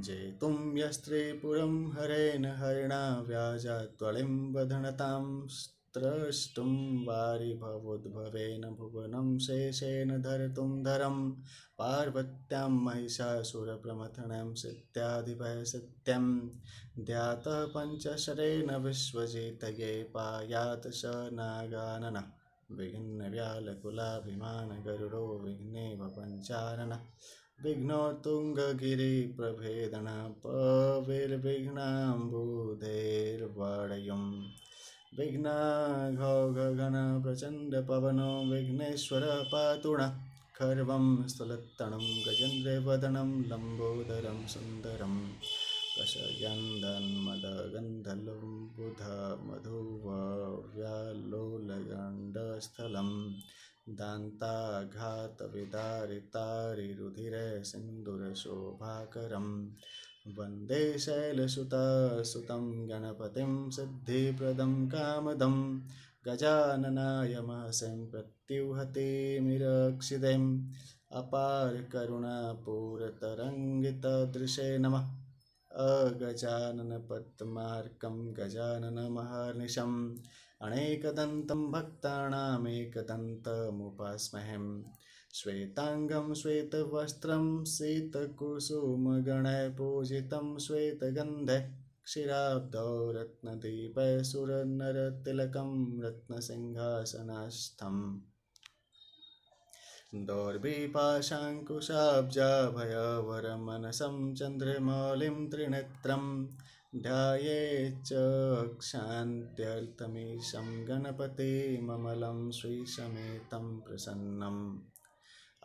Speaker 1: जेतुं यस्त्रिपुरं हरेण हरिणा व्याजात्वलिं वदनतां स्त्रष्टुं वारिभवोद्भवेन भुवनं शेषेण धर्तुं धरं पार्वत्यां महिषासुरप्रमथनं सिद्ध्याधिपयसिद्ध्यं ध्यातः पञ्चशरेण विश्वजितये पायात् स नागाननः विघ्नव्यालकुलाभिमानगरुडो विघ्नेव पञ्चाननः विघ्नोत्तुङ्गगिरिप्रभेदनापविर्विघ्नाम्बुधैर्वाडयं विघ्नाघौघघनप्रचण्डपवनो विघ्नेश्वर पातु नः खर्वं स्थलत्तणं गजेन्द्रवदनं लम्बोदरं सुन्दरं कषयन्दन्मदगन्धलुब्धमधुव्यालोलगण्डस्थलं दान्ताघातविदारितारिरुधिरे सिन्दूरशोभाकरं वन्दे शैलसुतासुतं गणपतिं सिद्धिप्रदं कामदं गजाननाय महसं प्रत्युहतिमिरक्षिदेम् अपार करुणापूरतरङ्गितदृशे नमः। अगजानन पद्मार्कं गजाननमहर्निशम् अनेकदन्तं भक्तानामेकदन्तमुपास्महे श्वेतांगं श्वेतवस्त्रं शीतकुसुमगणैपूजितं श्वेतगन्धे क्षीराब्धौ रत्नदीपे सुरनरतिलकं रत्नसिंहासनस्थम् दौर्भिपाशाङ्कुशाब्जाभयवरमनसं चन्द्रमौलिं त्रिनेत्रं ध्यायेच्चक्षान्त्यर्थमीशं गणपतिममलं श्रीसमेतं प्रसन्नम्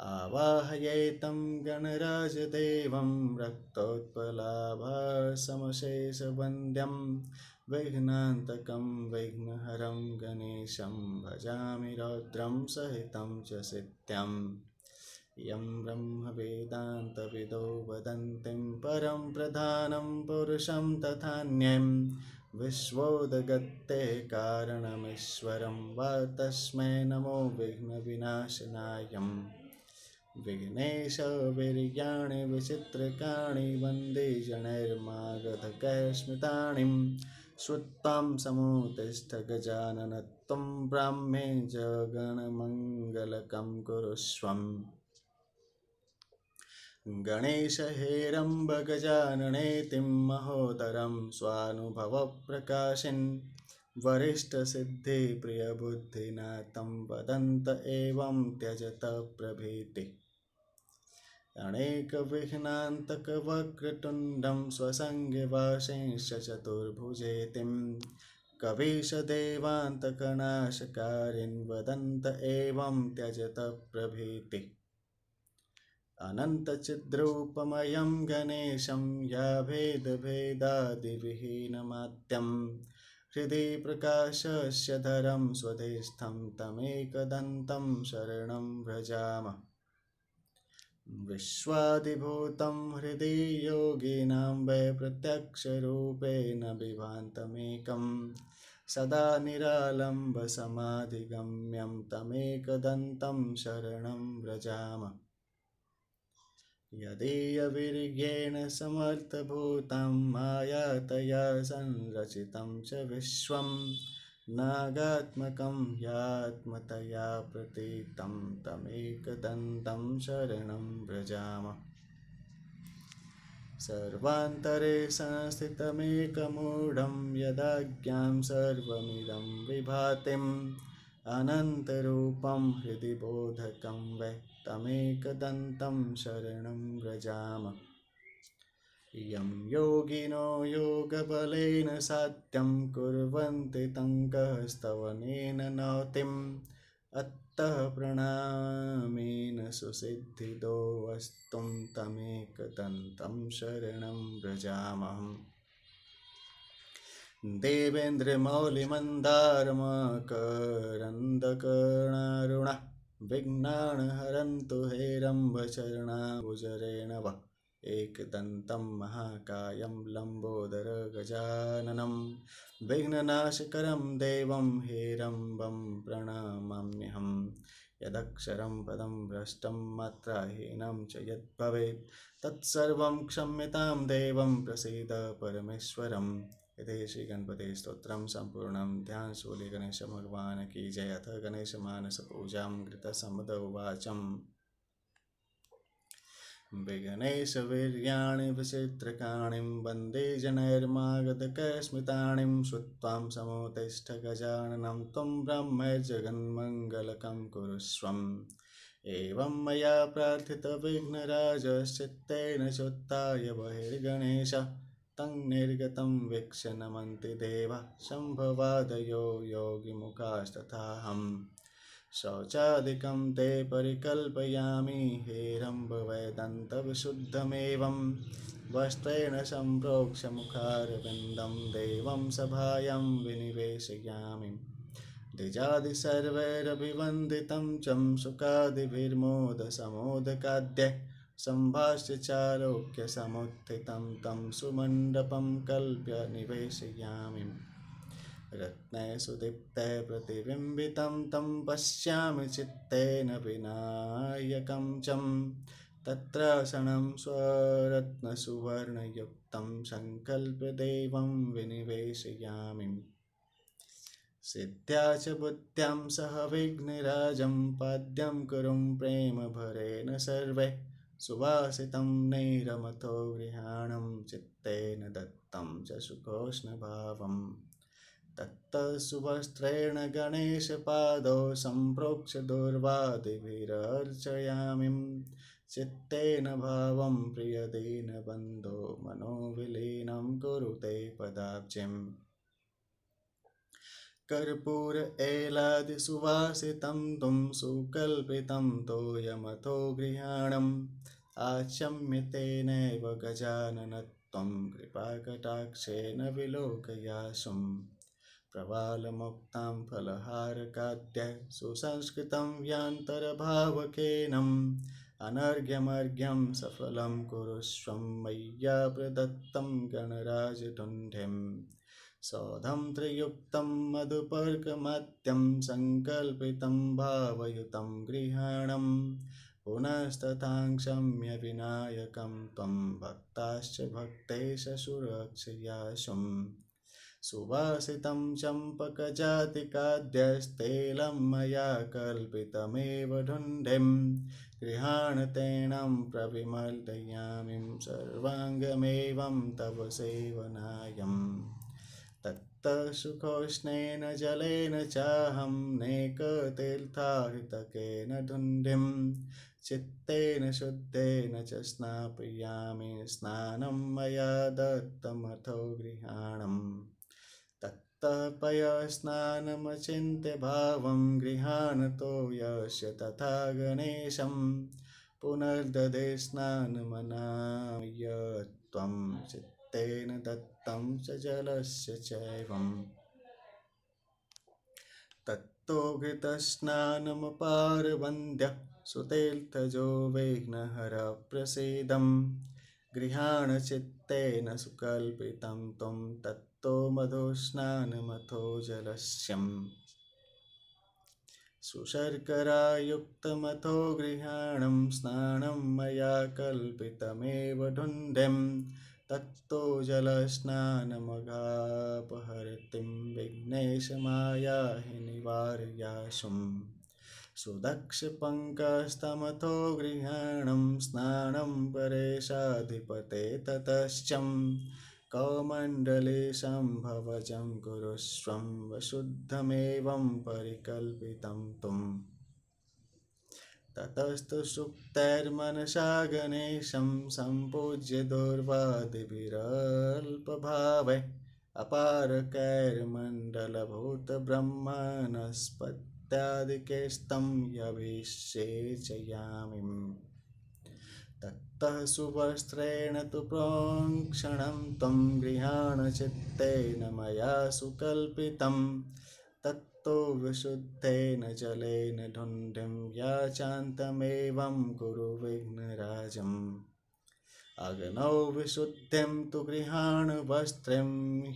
Speaker 1: आवाहयेतं गणराजदेवं रक्तोत्पलाभासमशेषवन्द्यं विघ्नान्तकं विघ्नहरं गणेशं भजामि रौद्रं सहितं च सिद्ध्यम् यं ब्रह्मवेदान्तविदो वदन्तीं परं प्रधानं पुरुषं तथान्यं विश्वोदगत्ते कारणमीश्वरं वा तस्मै नमो विघ्नविनाशनाय विघ्नेशवीर्याणि विचित्रकाणि वन्दे जनैर्मागधकस्मितानि श्रुत्वां समुत्तिष्ठ गजानन त्वं ब्राह्मे जगन्मङ्गलकं कुरुष्वम् गणेश हेरम्ब गजाननेतिं महोदरं स्वानुभवप्रकाशिन् वरिष्ठसिद्धिप्रियबुद्धिनाथं वदन्त एवं त्यजत प्रभृति अनेकविघ्नान्तकवक्रतुण्डं स्वसङ्गवासिंश्च चतुर्भुजेतिं कवीशदेवान्तकनाशकारिन् वदन्त एवं त्यजत प्रभृति अनन्तचिद्रूपमयं गणेशं या भेदभेदादिविहीनमाद्यं हृदि प्रकाशस्य धरं स्वधिष्ठं तमेकदन्तं शरणं व्रजामः विश्वादिभूतं हृदि योगिनां वै प्रत्यक्षरूपेण बिभान्तमेकं सदा निरालम्बसमाधिगम्यं तमेकदन्तं शरणं व्रजामः यदीयवीर्येण समर्थभूतं मायातया संरचितं च विश्वं नागात्मकं यात्मतया प्रतीतं तमेकदन्तं शरणं व्रजामः सर्वान्तरे संस्थितमेकमूढं यदाज्ञां सर्वमिदं विभातिम् अनन्तरूपं हृदि बोधकं वै तमेकदन्तं शरणं व्रजामः यं योगिनो योगबलेन साध्यं कुर्वन्ति तं कः स्तवनेन नौतिम् अत्तः प्रणामेन सुसिद्धिदो वस्तुं तमेकदन्तं शरणं व्रजामः देवेन्द्रमौलिमन्दारमकरन्दकर्णारुणः विघ्नान् हरन्तु हेरम्बचरणाम्बुजरेण वः एकदन्तं महाकायं लम्बोदर गजाननं विघ्ननाशकरं देवं हेरम्बं प्रणमाम्यहम् यदक्षरं पदं भ्रष्टं मात्राहीनं च यद्भवेत् तत्सर्वं क्षम्यतां देवं प्रसीद परमेश्वरम् इति श्री गणपति स्तोत्रम संपूर्णम ध्यान शूली गणेश भगवान की जय। अथ गणेश मानस पूजा कृत समुद उवाचम विगणेश वीर्याणि विचित्रकाणि वन्दे जनैर्मागधकस्मितानि श्रुत्वां समुत्तिष्ठ गजाननं त्वं ब्रह्मैर्जगन्मङ्गलकं कुरुष्वम् एवं मया प्रार्थितविघ्नराजश्चित्तेन चोत्थाय बहिर्गणेश तं निर्गतं वीक्ष्य नमन्ति देवा शम्भवादयो योगिमुखास्तथाहम् शौचादिकं ते परिकल्पयामि हेरम्ब वैदन्तविशुद्धमेवं वस्त्रेण सम्प्रोक्ष्य मुखारविन्दं देवं सभायां विनिवेशयामि द्विजादि सर्वैरभिवन्दितं चं शुकादिभिर्मोदसमोदकाद्य सम्भाष्य चारोक्यसमुत्थितं तं सुमण्डपं कल्प्य निवेशयामि रत्नैः सुदीप्तैः प्रतिबिम्बितं तं पश्यामि चित्तेन विनायकं चं तत्रासनं स्वरत्नसुवर्णयुक्तं सङ्कल्प्य देवं विनिवेशयामि सिद्ध्या च बुद्ध्यां सह विघ्नराजं पाद्यं कुरुं प्रेमभरेण सर्वे सुवासितं नैरमथो गृहाणं चित्तेन दत्तं च सुखोष्णभावम् तत्तत्सुवस्त्रेण गणेशपादौ सम्प्रोक्ष्य दूर्वादिभिरर्चयामि चित्तेन भावं प्रियदेन बन्धो मनोविलीनं कुरुते पदाब्जम् कर्पूर एलादिसुवासितं तुं सुकल्पितं तोयमथो गृहाणम् आचम्य तेनैव गजाननत्वं कृपाकटाक्षेण विलोकयाशुम् प्रवालमुक्तां फलहारकाद्य सुसंस्कृतं व्यान्तरभावकेनम् अनर्घ्यमर्घ्यं सफलं कुरुष्वं मय्या प्रदत्तं गणराजतुण्डिम् सौधं त्रियुक्तं मधुपर्कमत्यं सङ्कल्पितं भावयुतं गृहाणं पुनस्तथाक्षम्य विनायकं त्वं भक्ताश्च भक्तेश सुरक्षयाशुम् सुवासितं चम्पकजातिकाद्यस्तेलं मया कल्पितमेव ढुण्ढिं गृहाणतेनं प्रविमर्दयामिं सर्वाङ्गमेवं तव सेवनायम् तत्तसुखोष्णेन जलेन चाहं नेकतीर्थाहितकेन धुण्डिं चित्तेन शुद्धेन च स्नापयामि स्नानं मया दत्तमथो गृहाणम् ततः पयस्नानमचिन्त्य भावं गृहाणतो यस्य तथा गणेशं पुनर्दधे स्नानमनामि यत्त्वं चित्तेन दत्तं च जलस्य चैवम् तत्तो घृतस्नानमपारवन्द्यः सुतीर्थजो विघ्नहरप्रसीदं गृहाणचित्तेन सुकल्पितं त्वं तत्तो मधुस्नानमथो जलस्यम् सुशर्करायुक्तमथो गृहाणं स्नानं मया कल्पितमेव ढुण्ढिं तत्तो जलस्नानमगापहर्तिं विघ्नेशमायाहि निवारयाशुम् सुदक्षपङ्कस्तमथो गृहाणं स्नानं परेशाधिपते ततश्चं कौमण्डले सम्भवजं कुरुष्वं वशुद्धमेवं परिकल्पितं तुम् ततस्तु सुप्तैर्मनसा गणेशं सम्पूज्य दूर्वादिभिरल्पभावै अपारकैर्मण्डलभूतब्रह्मणस्पत्यादिकेस्तं यभिषेचयामि ततः सुवस्त्रेण तु प्रोक्षणं त्वं गृहाणचित्तेन मया सुकल्पितं तत्तो विशुद्धेन जलेन ढुण्ढिं याचान्तमेवं कुरु विघ्नराजम् अग्नौ विशुद्धिं तु गृहाणवस्त्रिं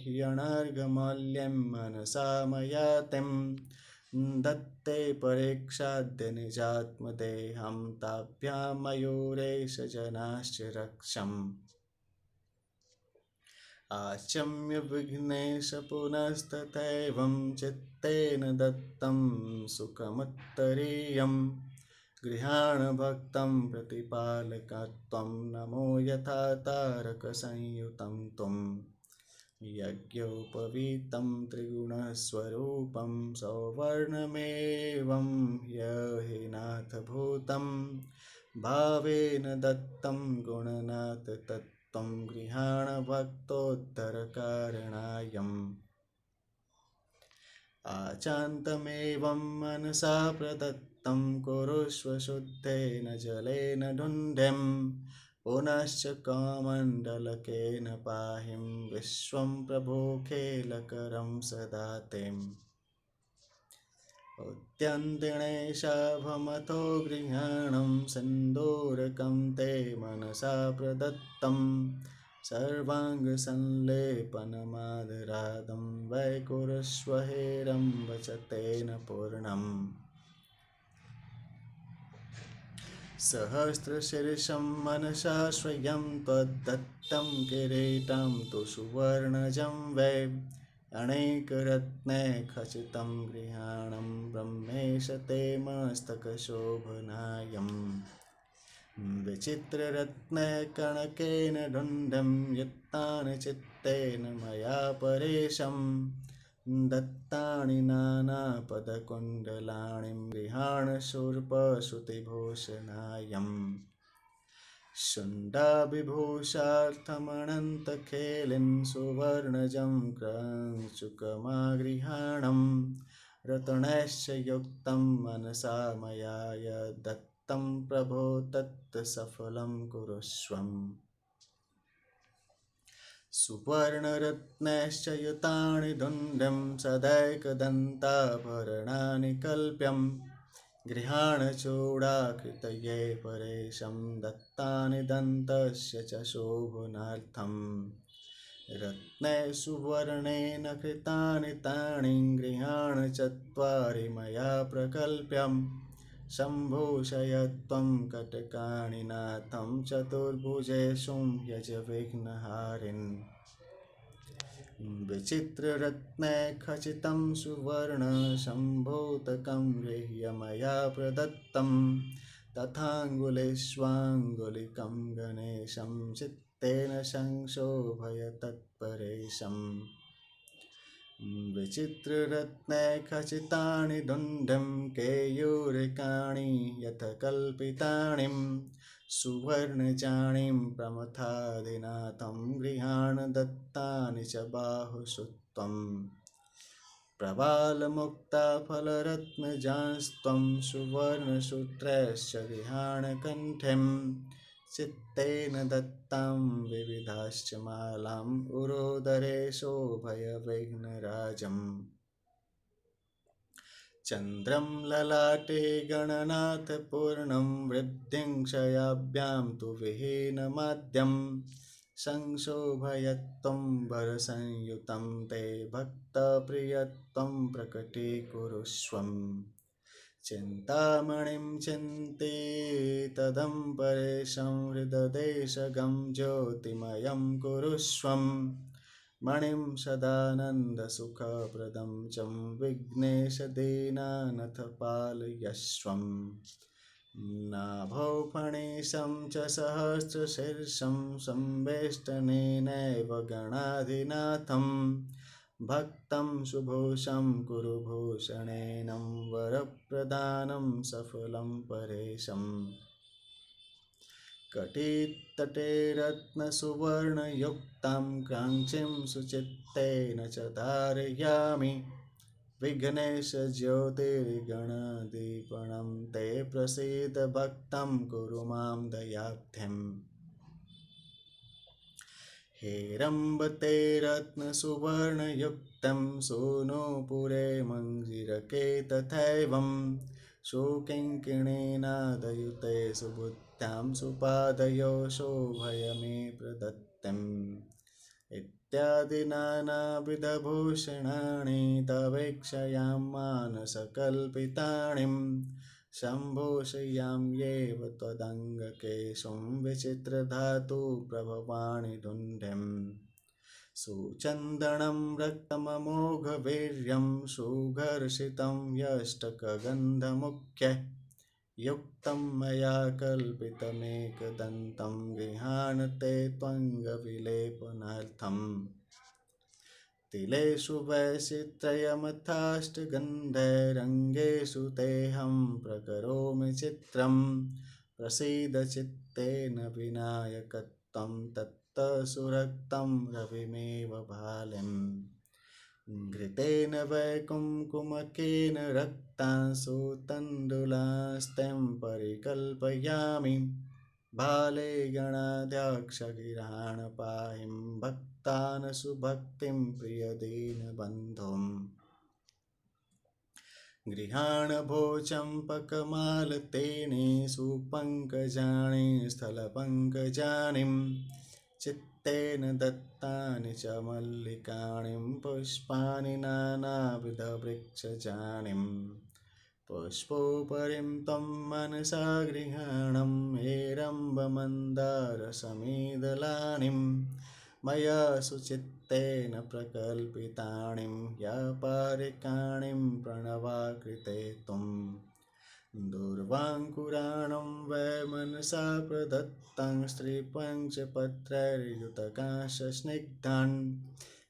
Speaker 1: ह्यनर्घमौल्यं मनसा मयातिं दत्ते परीक्षाद्य निजात्मदेहं ताभ्यां मयूरेश जनाश्च रक्षम् आचम्य विघ्नेश पुनस्तथैवं चित्तेन दत्तं सुखमुत्तरीयं गृहाणभक्तं प्रतिपालकत्वं नमो यथा तारकसंयुतं त्वम् यज्ञोपवीतं त्रिगुणस्वरूपं सौवर्णमेवं ह्यहिनाथभूतं भावेन दत्तं गुणनाथ तत्त्वं गृहाणभक्तोद्धरकारणायम् आचान्तमेवं मनसा प्रदत्तं कुरुष्व शुद्धेन जलेन ढुण्ढिं पुनश्च कमण्डलकेन पाहिं विश्वं प्रभोखेलकरं सदा तेम् उद्यन्तिणेशाभमथो गृहाणं सिन्दूरकं ते मनसा प्रदत्तं सर्वाङ्गसंलेपनमादरादं वै कुरुष्व हेरम्ब च तेन पूर्णम् सहस्रशीर्षं मनसा श्रियं त्वद्दत्तं किरीटं तु सुवर्णजं वै अनेकरत्ने खचितं गृहाणं ब्रह्मेश ते मस्तकशोभनायम् विचित्ररत्ने कणकेन ढुण्ढं युक्तानि चित्तेन मया परेशं दत्तानि नानापदकुण्डलानि गृहाणशूर्पश्रुतिभूषणायम् शुण्डाभिभूषार्थमनन्तखेलिन् सुवर्णजं क्रंचुकमागृहाणं रत्नैश्च युक्तं मनसा मया यद्दत्तं प्रभो तत् सफलं कुरुष्वम् सुवर्णरत्नैश्च युतानि दुण्डं सदैकदन्ताभरणानि कल्प्यं गृहाणचूडाकृतये परेशं दत्तानि दन्तस्य च शोभनार्थं रत्नै सुवर्णेन कृतानि तानि गृहाणचत्वारि मया प्रकल्प्यं सम्भूषयत्वं कटकानि नाथं चतुर्भुजेषु यजविघ्नहारिन् विचित्ररत्ने खचितं सुवर्णसम्भूतकं गृह्य मया प्रदत्तं तथाङ्गुलिष्वाङ्गुलिकं गणेशं चित्तेन संशोभय तत्परेशम् विचित्ररत्ने खचितानि दुण्डं केयूरिकाणि यथ कल्पितानि सुवर्णचाणीं प्रमथादिनाथं गृहाण दत्तानि च बाहुषु प्रवालमुक्ताफलरत्नजांस्त्वं सुवर्णसूत्रैश्च गृहाणकण्ठें चित्तेन दत्तां विविधाश्च मालाम् उरोदरे शोभयविघ्नराजम् चन्द्रं ललाटे गणनाथपूर्णं वृद्धिं क्षयाभ्यां तु विहीनमाद्यं संशोभयत्वं वरसंयुतं ते भक्तप्रियत्वं प्रकटीकुरुष्वम् चिन्तामणिं चिन्तितदं परेशं हृददेशगं ज्योतिमयं कुरुष्वम् मणिं सदानन्दसुखप्रदं च विघ्नेशदीनानथ पालयस्वम् नाभौ फणिशं च सहस्रशीर्षं संवेष्टनेनैव गणाधिनाथं भक्तं सुभूषं कुरु भूषणेन वरप्रदानं सफलं परेशम् कटितटे रत्नसुवर्णयुक्तां काञ्चीं सुचित्तेन च धारयामि विघ्नेशज्योतिर्गणदीपनं ते प्रसीद भक्तं कुरु मां दयाब्धिम् हेरम्बते रत्नसुवर्णयुक्तं सोनूपुरे मञ्जीरके तथैवं सुकिङ्किणीनादयुते सुबुद्ध्यां सुपादयो शोभय मे प्रदत्तम् इत्यादि नानाविधभूषणानि तवेक्षयां मानसकल्पितानि सम्भूषयाम्येव त्वदङ्गकेशं विचित्रधातुप्रभवाणि दुण्डं सुचन्दनं रक्तममोघवीर्यं सुघर्षितं यष्टकगन्धमुख्यैः युक्तं मया कल्पितमेकदन्तं गृहाण ते त्वङ्गविलेपनार्थम् तिलेषु वैचित्र्यमथाष्टगन्धैरङ्गेषु तेऽहं प्रकरोमि चित्रं प्रसीद चित्तेन विनायकत्वं तत्तसुरक्तं रविमेव भालिम् घृतेन वैकुङ्कुमकेन रक्तांसु तण्डुलास्तं परिकल्पयामि भाले गणाध्यक्षगिराण पाहिं भक्तान् सुभक्तिं प्रियदीनबन्धुम् गृहाण भोचम्पकमालतेने सुपङ्कजानि स्थलपङ्कजानि चित्तेन दत्तानि च मल्लिकानि पुष्पाणि नानाविधवृक्षजानि पुष्पोपरिं त्वं मनसा गृहाणं हेरम्बमन्दारसमीदलानि मया सुचित्तेन प्रकल्पितानि व्यापारिकाणि प्रणवाकृते त्वं दूर्वाङ्कुराणं वै मनसा प्रदत्तं स्त्रीपञ्चपत्रैर्युतकाशस्निग्धान्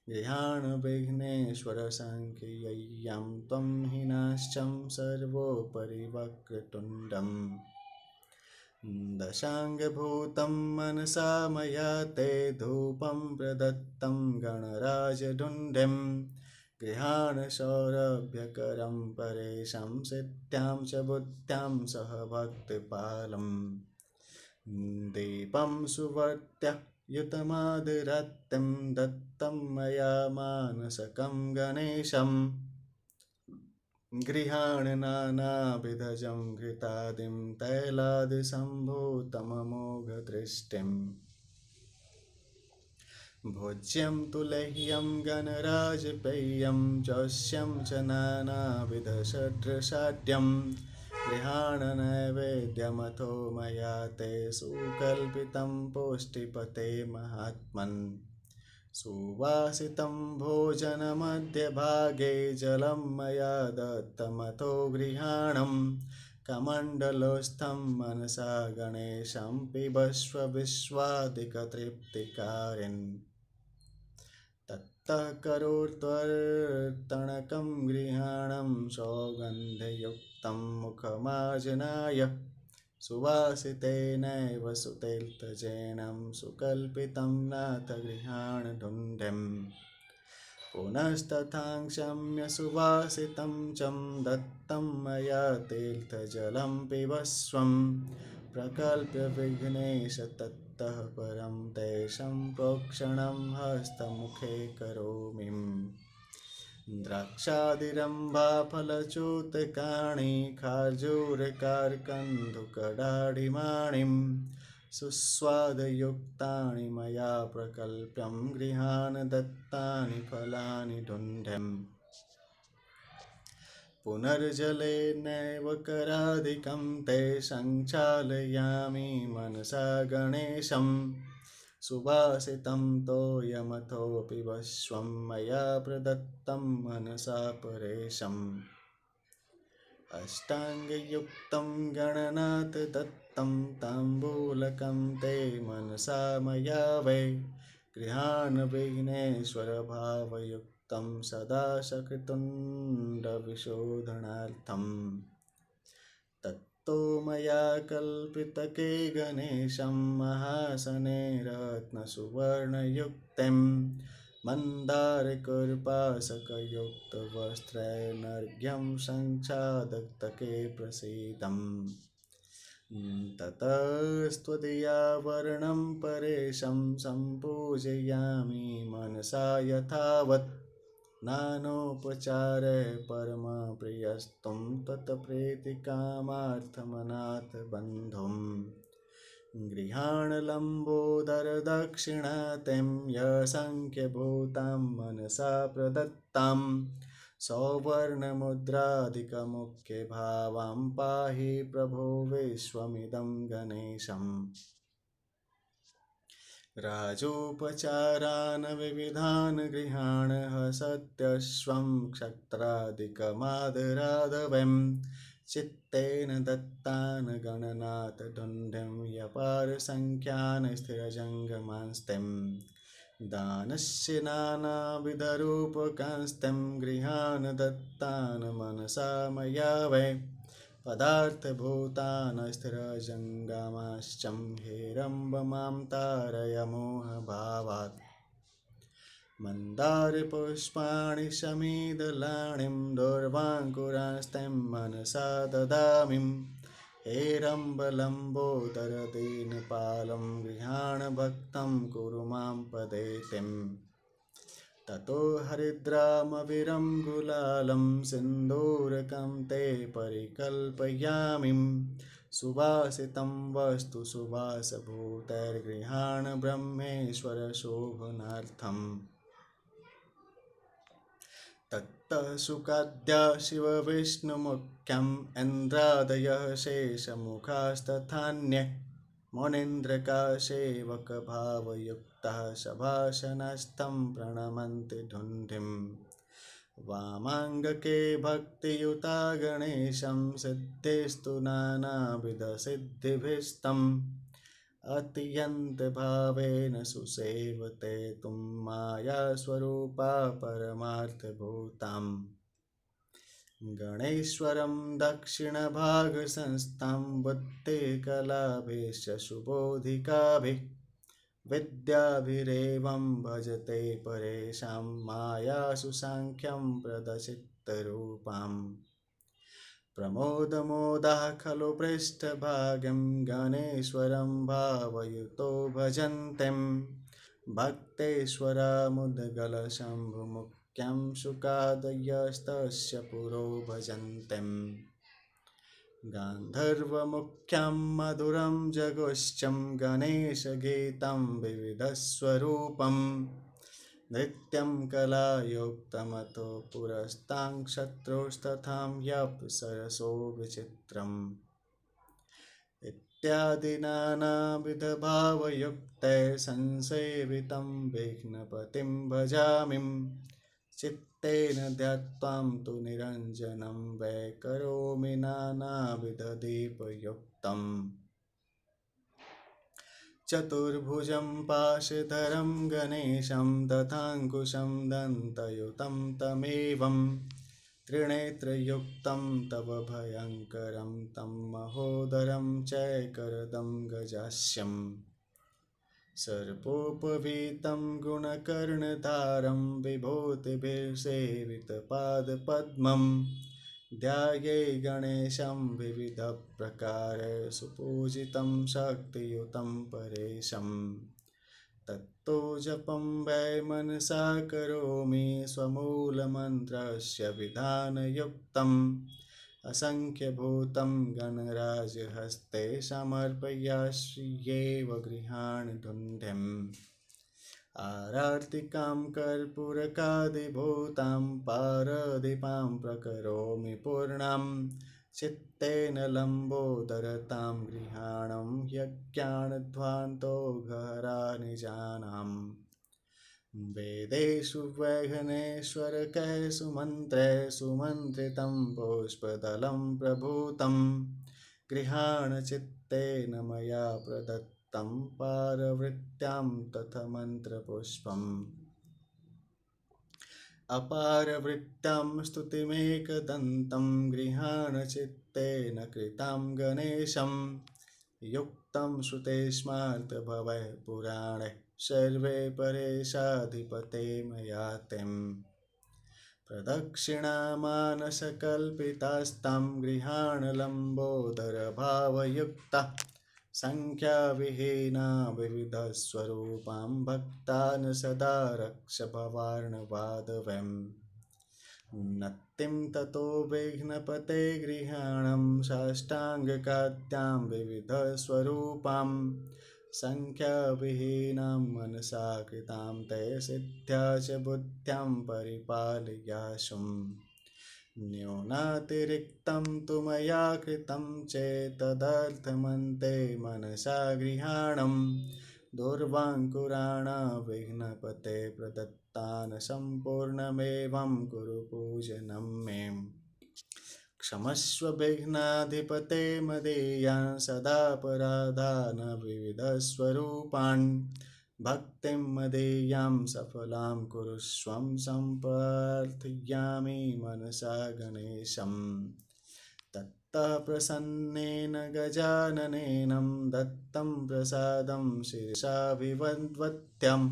Speaker 1: गृहाण विघ्नेश्वरसङ्ख्यय्यां त्वं हीनाश्चं सर्वोपरि वक्रतुण्डम् दशाङ्गभूतं मनसा मया ते धूपं प्रदत्तं गणराजढुण्डिं गृहाण सौरभ्यकरं परेशं सिद्ध्यां च बुद्ध्यां सह भक्तिपालम् दीपं सुवर्त्य युतमादरत्यं दत्तं मया मानसकं गणेशम् गृहाण नानाविधजं घृतादिं तैलादिसम्भूतममोघदृष्टिम् भोज्यं तुलह्यं गणराजपेयं चोष्यं च नानाविधषड्रसाढ्यं गृहाण नैवेद्यमथो मया ते सुकल्पितं पौष्टिपते महात्मन् सुवासितं भोजनमध्यभागे जलं मया दत्तमथो गृहाणं कमण्डलोस्थं मनसा गणेशं पिबस्व विश्वादिकतृप्तिकारिन् ततः करोत्वर्तणकं गृहाणं सौगन्धयुक्तं मुखमार्जनाय सुवासितेनैव सुतेल्तजेनं सुकल्पितं नाथ गृहाणढुण्डिम् पुनस्तथाक्षम्य सुवासितं चं दत्तं मया तीर्थजलं पिबस्वं प्रकल्प्य विघ्नेश ततः परं तेषां प्रोक्षणं हस्तमुखे करोमि द्राक्षादिरम्भाफलचूतकाणि खार्जूरकार्कन्धुकडाढिमाणिं सुस्वादयुक्तानि मया प्रकल्प्यं गृहाण दत्तानि फलानि ढुण्ढ्यम् पुनर्जलेनैव कराधिकं ते सञ्चालयामि मनसा गणेशम् सुवासितं तोयमथोऽपि वश्वं मया प्रदत्तं मनसा परेशम् अष्टाङ्गयुक्तं गणनाथ दत्तं ताम्बूलकं ते मनसा मया वै गृहाण विघ्नेश्वर भावयुक्तं सदा शकृतुण्डविशोधनार्थम् तत्तो मया कल्पितके गणेशं महासने रत्नसुवर्णयुक्तं मन्दारकुर्पासकयुक्तवस्त्रैर्नर्घ्यं सञ्चादक्तके प्रसीदम् ततस्त्वदीयावरणं परेशं सम्पूजयामि मनसा यथावत् नानोपचारे परमप्रियस्त्वं त्वत्प्रीतिकामार्थमनाथ बन्धुम् गृहाण लम्बोदरदक्षिणातिं यसंख्यभूतां मनसा प्रदत्तां सौवर्णमुद्रादिकमुख्यभावां पाहि प्रभो विश्वमिदं गणेशम् राजोपचारान् विविधान् गृहाण सत्यश्वं क्षत्रादिकमादराधवं चित्तेन दत्तान् गणनाथ ढुण्ढं यपारसङ्ख्यान् स्थिरजङ्गमांस्तं दानस्य नानाविधरूपकांस्तं गृहान् दत्तान् मनसा मया वै पदार्थभूतान् स्थिरजङ्गमाश्चं हेरम्ब मां तारय मोहभावात् मन्दारपुष्पाणि शमीदलाणिं दूर्वाङ्कुरास्तं मनसा ददामि हेरम्बलम्बोदरदीनपालं गृहाण भक्तं कुरु मां पदेतिम् ततो हरिद्रामविरं गुलालं सिन्दूरकं ते परिकल्पयामि सुवासितं वस्तु सुवासभूतैर्गृहाण ब्रह्मेश्वर शोभनार्थम् तत्तः सुखाद्या शिवविष्णुमुख्यम् इन्द्रादयः शेषमुखास्तथान्ये मुनीन्द्रकासेवकभावयुक्तः शभाशनस्थं प्रणमन्ति ढुण्ढिम् वामाङ्गके भक्तियुता गणेशं सिद्धिस्तु नानाविधसिद्धिभिस्तम् अत्यन्तभावेन सुसेवते तुं मायास्वरूपा परमार्थभूताम् गणेश्वरं दक्षिणभागसंस्थां बुद्धिकलाभिश्च शुभोधिकाभिः विद्याभिरेवं भजते परेषां मायासु साङ्ख्यं प्रदचित्तरूपाम् प्रमोदमोदाः खलु पृष्ठभागं गणेश्वरं भावयुतो भजन्तीं भक्तेश्वरामुद्गलशम्भुमुख्यं शुकादयस्तस्य पुरो भजन्तीम् गान्धर्वमुख्यं मधुरं जगोश्चं गणेशगीतं विविधस्वरूपं नृत्यं कलायुक्तमतो पुरस्तां शत्रुस्तथां ह्यप्सरसो विचित्रम् इत्यादि नानाविधभावयुक्तैः संसेवितं विघ्नपतिं भजामि चित्तेन ध्यात्वां तु निरञ्जनं वैकरोमि नानाविधदीपयुक्तम् चतुर्भुजं पाशधरं गणेशं तथाङ्कुशं दन्तयुतं तमेवं त्रिनेत्रयुक्तं तव भयङ्करं तं महोदरं चैकरदं गजास्यम् सर्पोपवीतं गुणकर्णधारं विभूतिभिर्सेवितपादपद्मं ध्याये गणेशं विविधप्रकारे सुपूजितं शक्तियुतं परेशम् तत्तो जपं वै मनसा करोमि स्वमूलमन्त्रस्य विधानयुक्तम् असङ्ख्यभूतं गणराजहस्ते समर्पयास्येव गृहाणि धुन्धिम् आरार्तिकां कर्पूरकादिभूतां पारदीपां प्रकरोमि पूर्णां चित्तेन लम्बोदरतां गृहाणं यज्ञानध्वान्तो गहरानि जानाम् वेदेषु वैघ्नेश्वरकैषु मन्त्रेषु मन्त्रितं पुष्पदलं प्रभूतं गृहाणचित्तेन मया प्रदत्तं पारवृत्त्यां तथा मन्त्रपुष्पम् अपारवृत्त्यां स्तुतिमेकदन्तं गृहाणचित्तेन कृतां गणेशं युक्तं श्रुतेस्मार्तभवैः पुराणैः सर्वे परेशाधिपते मया तिं प्रदक्षिणामानसकल्पितास्तां गृहाणलम्बोदरभावयुक्ता सङ्ख्याविहीना विविधस्वरूपां भक्तान् सदा रक्ष भवार्णवादवम् नत्तिं ततो विघ्नपते गृहाणं साष्टाङ्गकाद्यां विविधस्वरूपां सङ्ख्याविहीनां मनसा कृतां ते सिद्ध्या च बुद्ध्यां परिपालयाशुम् न्यूनातिरिक्तं तु मया कृतं चेत्तदर्थमन्ते मनसा गृहाणं दुर्वाङ्कुराणा विघ्नपते प्रदत्तान् सम्पूर्णमेवं कुरु पूजनं मे क्षमस्व विघ्नाधिपते मदीयान् सदापराधान् विविधस्वरूपान् भक्तिं मदीयां सफलां कुरुष्वं सम्प्रार्थयामि मनसा गणेशम् ततः प्रसन्नेन गजाननेन दत्तं प्रसादं शिरसाभिवन्द्वत्यं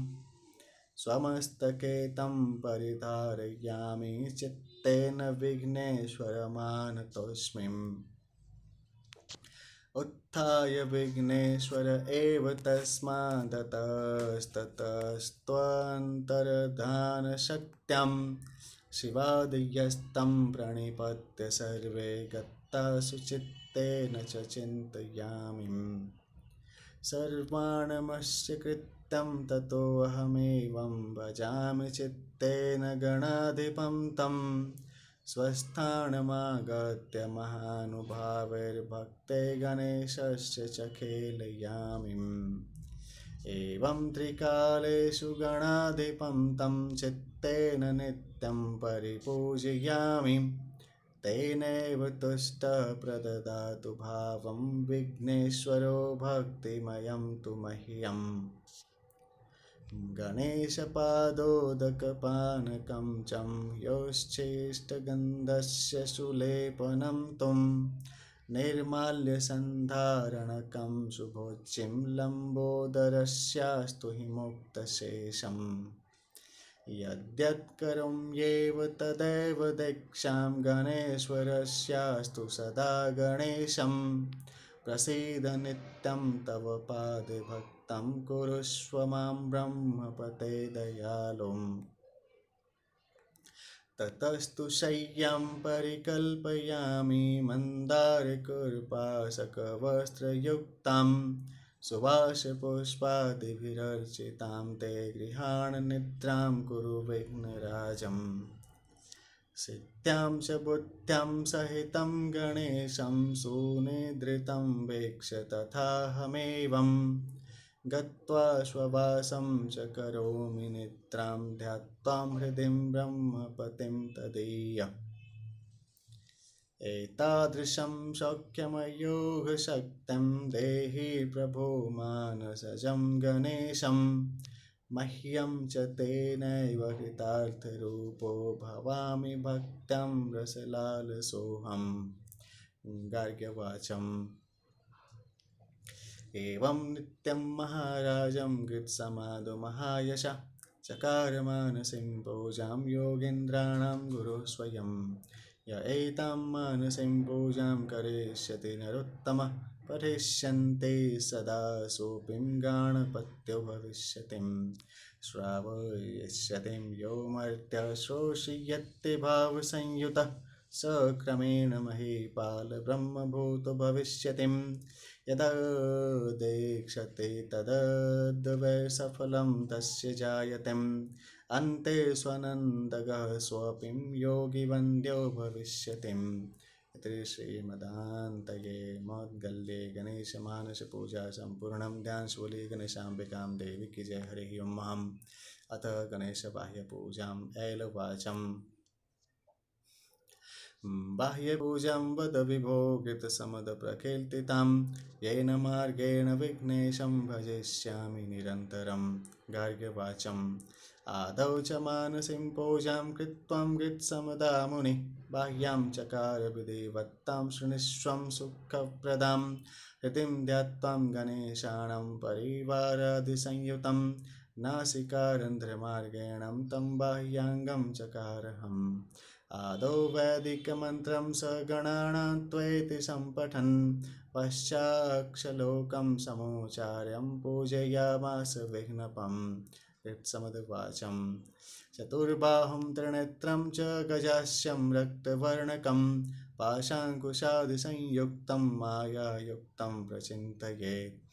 Speaker 1: स्वमस्तके तं परिधारयामि चित्तेन विघ्नेश्वरमानतोऽस्मि उत्थाय विघ्नेश्वर एव तस्मादतस्ततस्त्वन्तर्धानशक्त्यां शिवादयस्तं प्रणिपत्य सर्वे गत्तासु चित्तेन च चिन्तयामि सर्वाणमस्य कृत्यं ततोऽहमेवं भजामि चित्तेन गणाधिपं तं स्वस्थानमागत्य महानुभावैर्भक्ते गणेशस्य च खेलयामि एवं त्रिकालेषु गणाधिपं तं चित्तेन नित्यं परिपूजयामि तेनैव तुष्टः प्रददातु भावं विघ्नेश्वरो भक्तिमयं तु मह्यम् गणेशपादोदकपानकं चं योश्चेष्टगन्धस्य सुलेपनं तुं निर्माल्यसन्धारणकं शुभोच्चिं लम्बोदरस्यास्तु हि मुक्तशेषम् यद्यत्करोम्येव तदेव दीक्षां गणेश्वरस्यास्तु सदा गणेशं प्रसीद नित्यं तव पादभक्तं कुरुष्व मां ब्रह्मपते दयालुम् ततस्तु शय्यां परिकल्पयामि मन्दारकुर्पाशकवस्त्रयुक्तां सुवासपुष्पादिभिरर्चितां ते गृहाण निद्रां कुरु विघ्नराजम् सिद्ध्यां च बुद्ध्यां सहितं गणेशं सुनिद्रितं वीक्ष्य तथाहमेवं गत्वा स्ववासं च करोमि निद्रां ध्यात्वा हृदिं ब्रह्मपतिं तदीय एतादृशं सौख्यमयोगशक्तिं देहि प्रभो मानसजं गणेशं मह्यं च तेनैव कृतार्थरूपो भवामि भक्तं रसलालसोऽहम् गार्ग्यवाचम् एवं नित्यं महाराजं कृत्समादो महायशः चकार मानसीं पूजां योगीन्द्राणां गुरुः स्वयं य एतां मानसीं पूजां करिष्यति नरोत्तमः पठिष्यन्ते सदा सोऽपिं गणपत्यो भविष्यतिं श्रावयिष्यतिं यो मर्त्यः श्रोषयति भावसंयुतः स क्रमेण महीपाल ब्रह्मभूतो भविष्यतिं यदा दीक्षते तद्वै सफलं तस्य जायते अन्ते स्वनन्दगः स्वपिं योगिवन्द्यो भविष्यतिम् इति श्रीमदान्तये मौद्गल्ये गणेशमानसपूजा सम्पूर्णं ध्यानशूले गणेशाम्बिकां देवी की जय। हरिः ओम्। अथ गणेशबाह्यपूजाम् ऐलवाचम् बाह्यपूजां वद विभो कृतसमदप्रकीर्तितां येन मार्गेण विघ्नेशं भजिष्यामि निरन्तरं गार्ग्यवाचम् आदौ च मानसीं पूजां कृत्वा कृत्समदा मुनिः बाह्यां चकार विधिवत्तां शृणुष्वं सुखप्रदां हृदिं ध्यात्वा गणेशानं परिवारादिसंयुतं नासिकारन्ध्रमार्गेण तं बाह्याङ्गं चकारहम् आदौ वैदिकमन्त्रं सगणानां त्वेति सम्पठन् पश्चाक्षलोकं समोच्चार्यं पूजयामास विघ्नपम् कृत्समदवाचम् चतुर्बाहुं त्रिनेत्रं च गजास्यं रक्तवर्णकं पाशाङ्कुशादिसंयुक्तं मायायुक्तं प्रचिन्तयेत्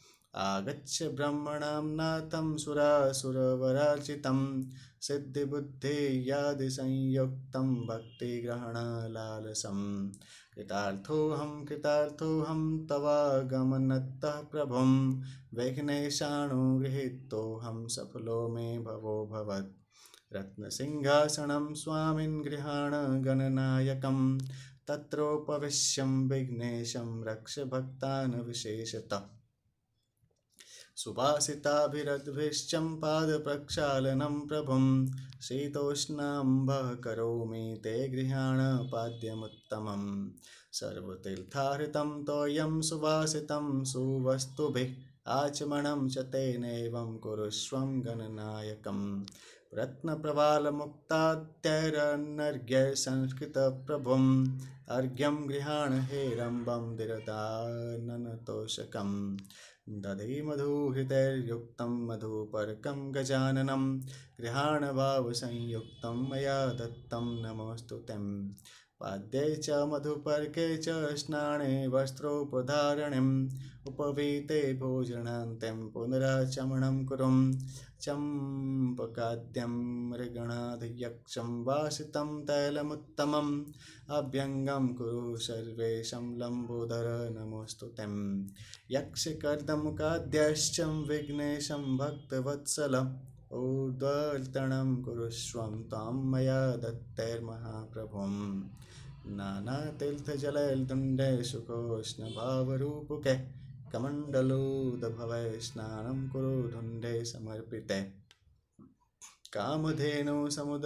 Speaker 1: आगच्छ ब्रह्मणां नाथं सुरासुरवरार्चितं सिद्धिबुद्धियादिसंयुक्तं भक्तिग्रहणलालसं कृतार्थोऽहं तवागमनतः प्रभुं विघ्नेशानुगृहीतोऽहं सफलो मे भवो भवत् रत्नसिंहासनं स्वामिन् गृहाण गणनायकं तत्रोपविश्यं विघ्नेशं रक्ष भक्तान् विशेषतः सुभाषिताभिरद्भिश्चं पादप्रक्षालनं प्रभुं शीतोष्णाम्बः करोमि ते गृहाण पाद्यमुत्तमं सर्वतीर्थाहृतं तोयं सुवासितं सुवस्तुभिः आचमनं च तेनैवं कुरुष्वं गणनायकं रत्नप्रवालमुक्ताद्यैरनर्घ्यसंस्कृतप्रभुम् अर्घ्यं गृहाण हेरम्बं दिरदाननतोषकम् दधि मधुहृतैर्युक्तं मधुपर्कं गजाननं गृहाण भावसंयुक्तं मया दत्तं नमोऽस्तु तं पाद्ये च मधुपर्के च स्नाने वस्त्रोपधारणिम् उपवीते भोजनान्तं पुनराचमनं कुरुं चम्पकाद्यं मृगणाधियक्षं वासितं तैलमुत्तमम् अभ्यङ्गं कुरु सर्वेशं लम्बोदर नमोऽस्तु तं यक्षकर्दमुखाद्यश्च विघ्नेशं भक्तवत्सलम् ऊर्ध्वर्तनं कुरुष्वं त्वां मया दत्तैर्महाप्रभुं नानातीर्थजलैर्दुण्डे सुखोष्णभावरूपके कमण्डलूदभवै स्नानं कुरु धुण्डे समर्पिते कामधेनु समुद